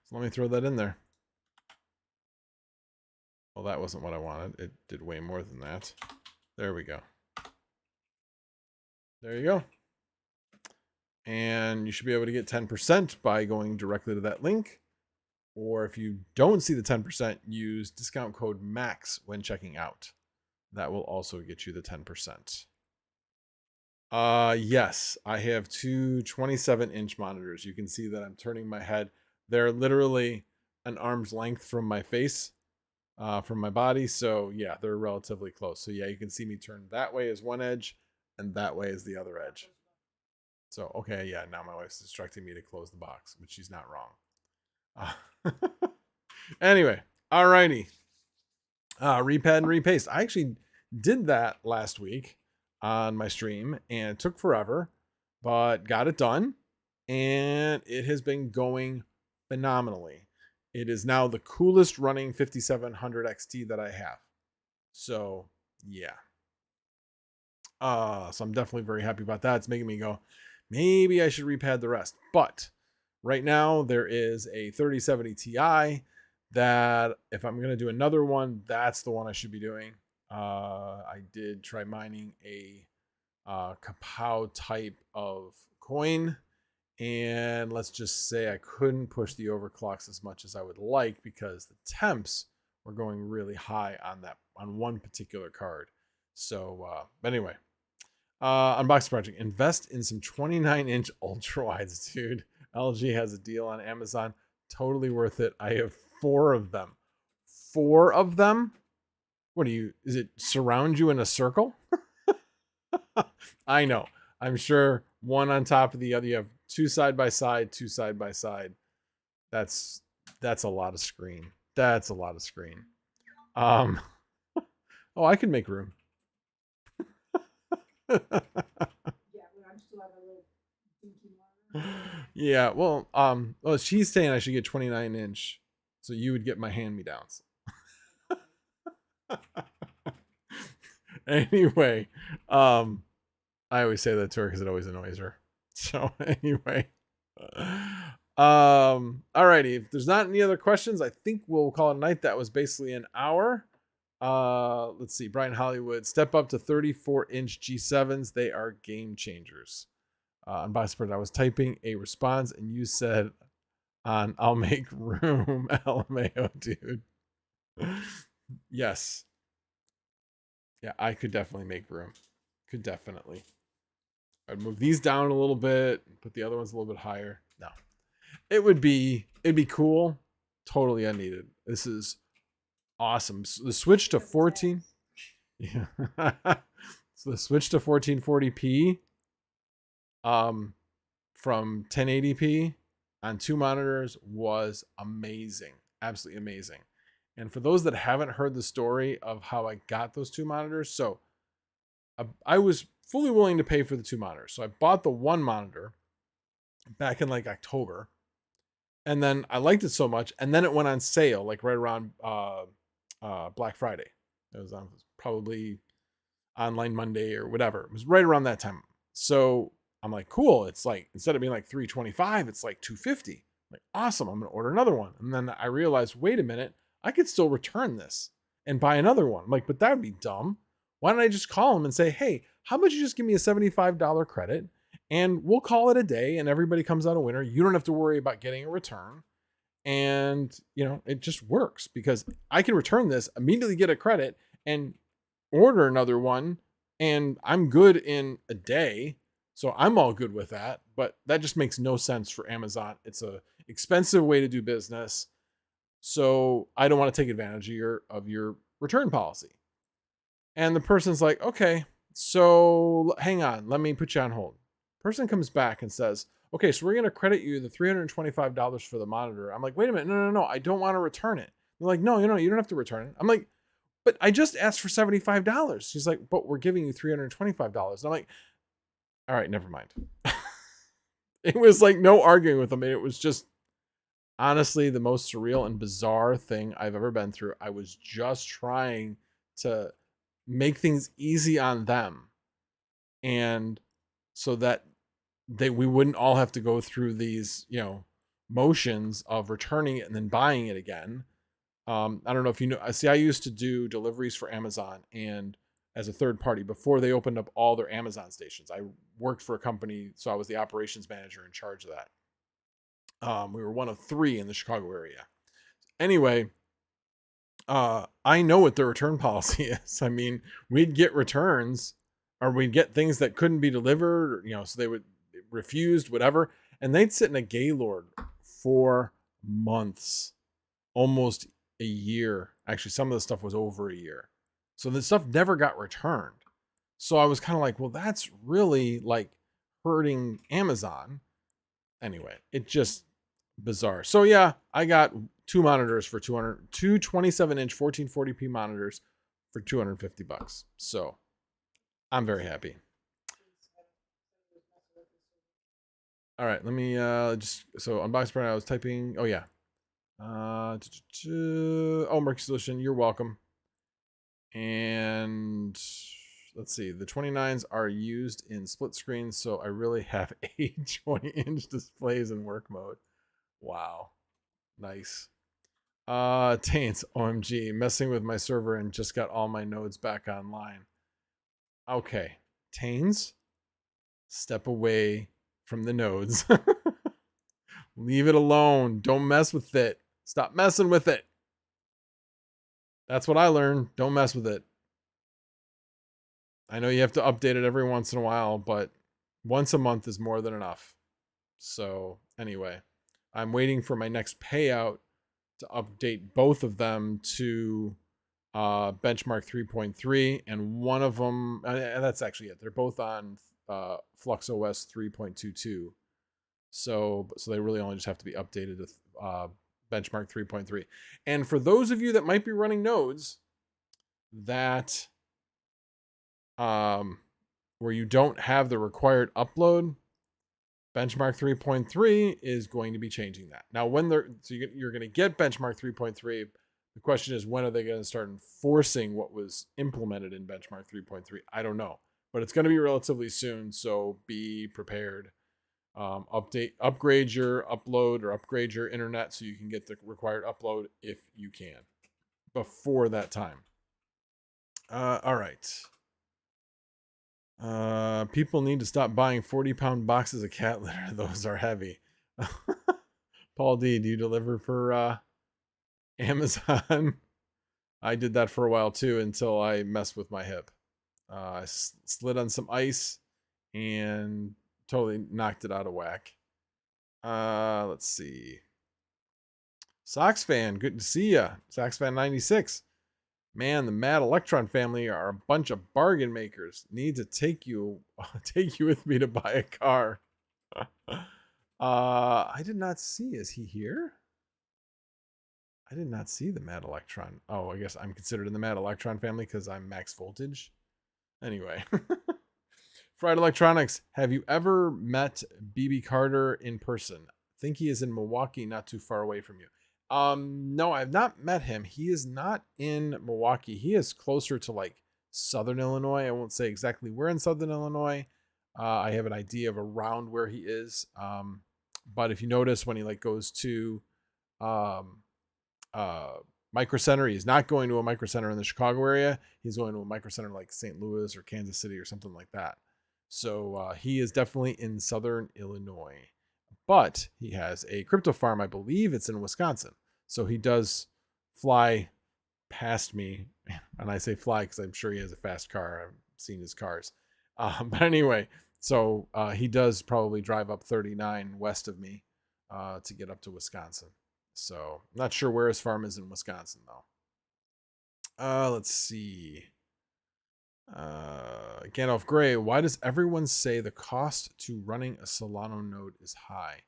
[SPEAKER 1] So let me throw that in there. Well, that wasn't what I wanted. It did way more than that. There we go. There you go. And you should be able to get 10% by going directly to that link. Or if you don't see the 10%, use discount code MAX when checking out. That will also get you the 10%. Yes, I have two 27-inch monitors. You can see that I'm turning my head. They're literally an arm's length from my face, from my body. So yeah, they're relatively close. So yeah, you can see me turn that way as one edge and that way is the other edge. So, okay, yeah, now my wife's instructing me to close the box, but she's not wrong. Anyway, alrighty. Repad and repaste. I actually did that last week on my stream and it took forever, but got it done and it has been going phenomenally. It is now the coolest running 5700 XT that I have. So, yeah. So I'm definitely very happy about that. It's making me go, maybe I should repad the rest. But right now there is a 3070 Ti that if I'm going to do another one, that's the one I should be doing. I did try mining a kapow type of coin, and let's just say I couldn't push the overclocks as much as I would like because the temps were going really high on one particular card. So anyway, unboxing project. Invest in some 29-inch ultra wides, dude. LG has a deal on Amazon. Totally worth it. I have 4 of them. 4 of them? What do you, is it surround you in a circle? I know. I'm sure one on top of the other. You have 2 side by side, 2 side by side. That's a lot of screen. That's a lot of screen. Oh, I could make room. Yeah, well, she's saying I should get 29-inch, so you would get my hand-me-downs. Anyway, I always say that to her because it always annoys her. So anyway, alrighty. If there's not any other questions, I think we'll call it a night. That was basically an hour. Let's see. Brian Hollywood, step up to 34-inch G7s. They are game changers. Unboxing, I was typing a response and you said on I'll make room. LMAO, dude. Yes. Yeah, I could definitely make room. Could definitely. I'd move these down a little bit, put the other ones a little bit higher. No. It'd be cool. Totally unneeded. This is awesome. So the switch to 14. Yeah. So the switch to 1440p from 1080p on 2 monitors was amazing. Absolutely amazing. And for those that haven't heard the story of how I got those 2 monitors, so I was fully willing to pay for the 2 monitors. So I bought the 1 monitor back in like October. And then I liked it so much. And then it went on sale, like right around Black Friday. It was on probably Online Monday or whatever. It was right around that time. So I'm like, cool. It's like, instead of being like $325, it's like $250. I'm like, awesome. I'm going to order another one. And then I realized, wait a minute, I could still return this and buy another one. I'm like, but that would be dumb. Why don't I just call them and say, hey, how about you just give me a $75 credit and we'll call it a day and everybody comes out a winner. You don't have to worry about getting a return. And, you know, it just works because I can return this, immediately get a credit and order another one. And I'm good in a day. So I'm all good with that. But that just makes no sense for Amazon. It's a expensive way to do business. So I don't want to take advantage of your return policy. And the person's like, okay, so hang on, let me put you on hold. Person comes back and says, okay, so we're going to credit you the $325 for the monitor. I'm like, wait a minute, no, I don't want to return it. They're like, no, you don't have to return it. I'm like, but I just asked for $75. She's like, but we're giving you $325. I'm like, all right, never mind. It was like no arguing with them. It was just honestly the most surreal and bizarre thing I've ever been through. I was just trying to make things easy on them. And so that we wouldn't all have to go through these, you know, motions of returning it and then buying it again. I don't know if you know, I used to do deliveries for Amazon and as a third party before they opened up all their Amazon stations. I worked for a company, so I was the operations manager in charge of that. We were one of 3 in the Chicago area. Anyway, I know what their return policy is. I mean, we'd get returns or we'd get things that couldn't be delivered, you know, so they would refused, whatever. And they'd sit in a Gaylord for months, almost a year. Actually, some of the stuff was over a year. So the stuff never got returned. So I was kind of like, well, that's really like hurting Amazon. Anyway, it just bizarre. So yeah, I got 2 monitors for 200, 2 27-inch 1440p monitors for $250. So I'm very happy. All right, let me just, so unbox brand, I was typing, oh yeah. Oh, Mercury Solution, you're welcome. And let's see, the 29s are used in split screens, so I really have 8 20-inch displays in work mode. Wow, nice. Taints, OMG, messing with my server and just got all my nodes back online. Okay, Tains, step away from the nodes. Leave it alone. Don't mess with it. Stop messing with it. That's what I learned. Don't mess with it. I know you have to update it every once in a while, but once a month is more than enough. So anyway, I'm waiting for my next payout to update both of them to benchmark 3.3, and one of them, and that's actually it. They're both on FluxOS 3.22. So they really only just have to be updated to benchmark 3.3. And for those of you that might be running nodes that where you don't have the required upload, benchmark 3.3 is going to be changing that. Now, when you're going to get benchmark 3.3, the question is, when are they going to start enforcing what was implemented in benchmark 3.3? I don't know, but it's going to be relatively soon, so be prepared. Upgrade your upload or upgrade your internet so you can get the required upload if you can before that time. All right. People need to stop buying 40-pound boxes of cat litter. Those are heavy. Paul D, do you deliver for Amazon? I did that for a while too until I messed with my hip. I slid on some ice and totally knocked it out of whack. Let's see. Sox fan, good to see ya. Sox fan 96. Man, the Mad Electron family are a bunch of bargain makers. Need to take you with me to buy a car. I did not see. Is he here? I did not see the Mad Electron. Oh, I guess I'm considered in the Mad Electron family because I'm max voltage. Anyway. Fried Electronics, have you ever met BB Carter in person? think he is in Milwaukee, not too far away from you. No, I've not met him. He is not in Milwaukee. He is closer to like Southern Illinois. I won't say exactly where in Southern Illinois. I have an idea of around where he is. But if you notice when he like goes to Micro Center, he's not going to a Micro Center in the Chicago area. He's going to a Micro Center like St. Louis or Kansas City or something like that. So he is definitely in Southern Illinois, but he has a crypto farm. I believe it's in Wisconsin. So he does fly past me, and I say fly because I'm sure he has a fast car. I've seen his cars. But anyway, so he does probably drive up 39 west of me to get up to Wisconsin. So I'm not sure where his farm is in Wisconsin though. Let's see. Gandalf Gray, why does everyone say the cost to running a Solana node is high?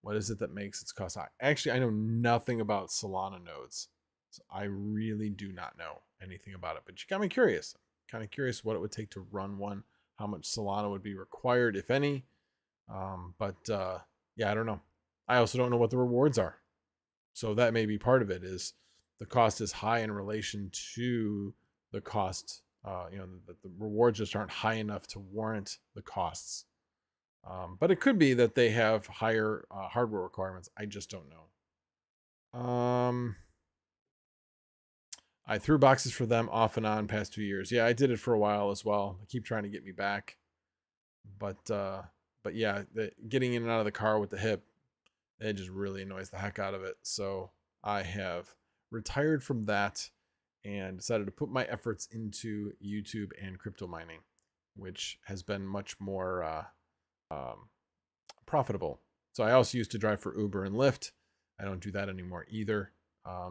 [SPEAKER 1] What is it that makes its cost high? Actually, I know nothing about Solana nodes. So I really do not know anything about it, but you got me curious. Kind of curious what it would take to run one, how much Solana would be required, if any. Yeah, I don't know. I also don't know what the rewards are. So that may be part of it, is the cost is high in relation to the cost. The rewards just aren't high enough to warrant the costs. But it could be that they have higher hardware requirements. I just don't know. I threw boxes for them off and on past 2 years. Yeah, I did it for a while as well. They keep trying to get me back. But yeah, getting in and out of the car with the hip, it just really annoys the heck out of it. So I have retired from that and decided to put my efforts into YouTube and crypto mining, which has been much more profitable. So I also used to drive for Uber and Lyft. I don't do that anymore either,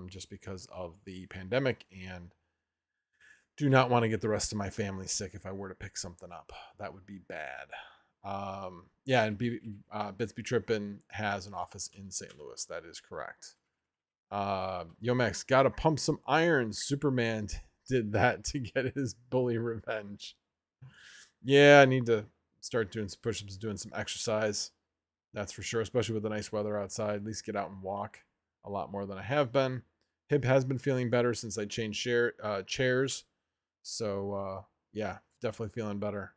[SPEAKER 1] just because of the pandemic, and do not want to get the rest of my family sick if I were to pick something up. That would be bad. Yeah, and Bits Be Trippin' has an office in St. Louis. That is correct. Yo Max, gotta pump some iron. Superman did that to get his bully revenge. Yeah, I need to start doing some push-ups, doing some exercise. That's for sure, especially with the nice weather outside. At least get out and walk a lot more than I have been. Hip has been feeling better since I changed chairs. So yeah, definitely feeling better.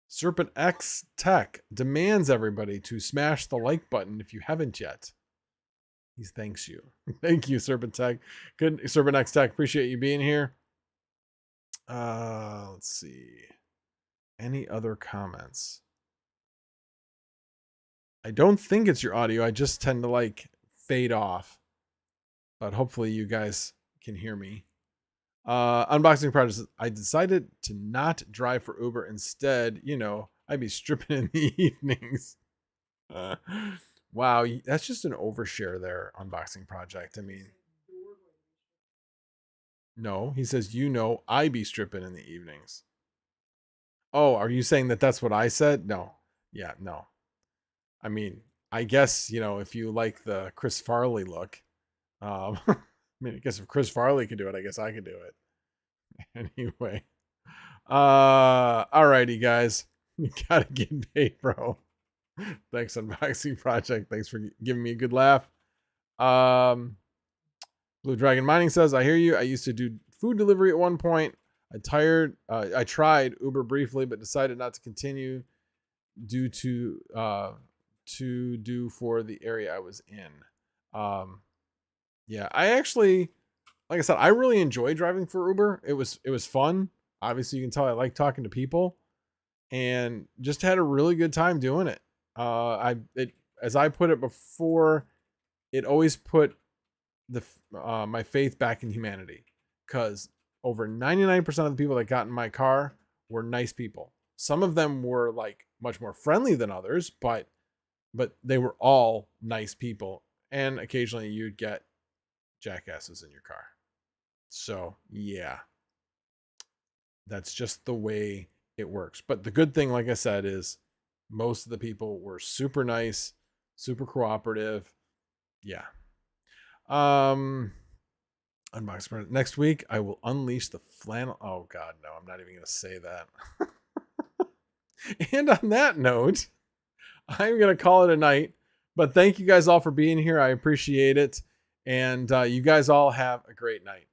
[SPEAKER 1] Serpent X Tech demands everybody to smash the like button if you haven't yet. He thanks you. Thank you, Serpent Tech. Good, Serpent X Tech. Appreciate you being here. Let's see. Any other comments? I don't think it's your audio. I just tend to like fade off. But hopefully you guys can hear me. Unboxing projects. I decided to not drive for Uber. Instead, I'd be stripping in the evenings. Wow, that's just an overshare there, Unboxing Project. I mean, no, he says, I be stripping in the evenings. Oh, are you saying that that's what I said? No. Yeah, no. I mean, I guess, if you like the Chris Farley look, I guess if Chris Farley could do it, I guess I could do it. Anyway. Alrighty, guys. You gotta get paid, bro. Thanks, Unboxing Project. Thanks for giving me a good laugh. Blue Dragon Mining says, I hear you. I used to do food delivery at one point. I tried Uber briefly, but decided not to continue due to do for the area I was in. Yeah, I actually, like I said, I really enjoy driving for Uber. It was fun. Obviously, you can tell I like talking to people, and just had a really good time doing it. As I put it before, it always put my faith back in humanity, because over 99% of the people that got in my car were nice people. Some of them were like much more friendly than others, but they were all nice people. And occasionally you'd get jackasses in your car. So yeah, that's just the way it works. But the good thing, like I said, is most of the people were super nice, super cooperative. Yeah. Unboxing. Next week, I will unleash the flannel. Oh God, no! I'm not even going to say that. And on that note, I'm going to call it a night. But thank you guys all for being here. I appreciate it. And you guys all have a great night.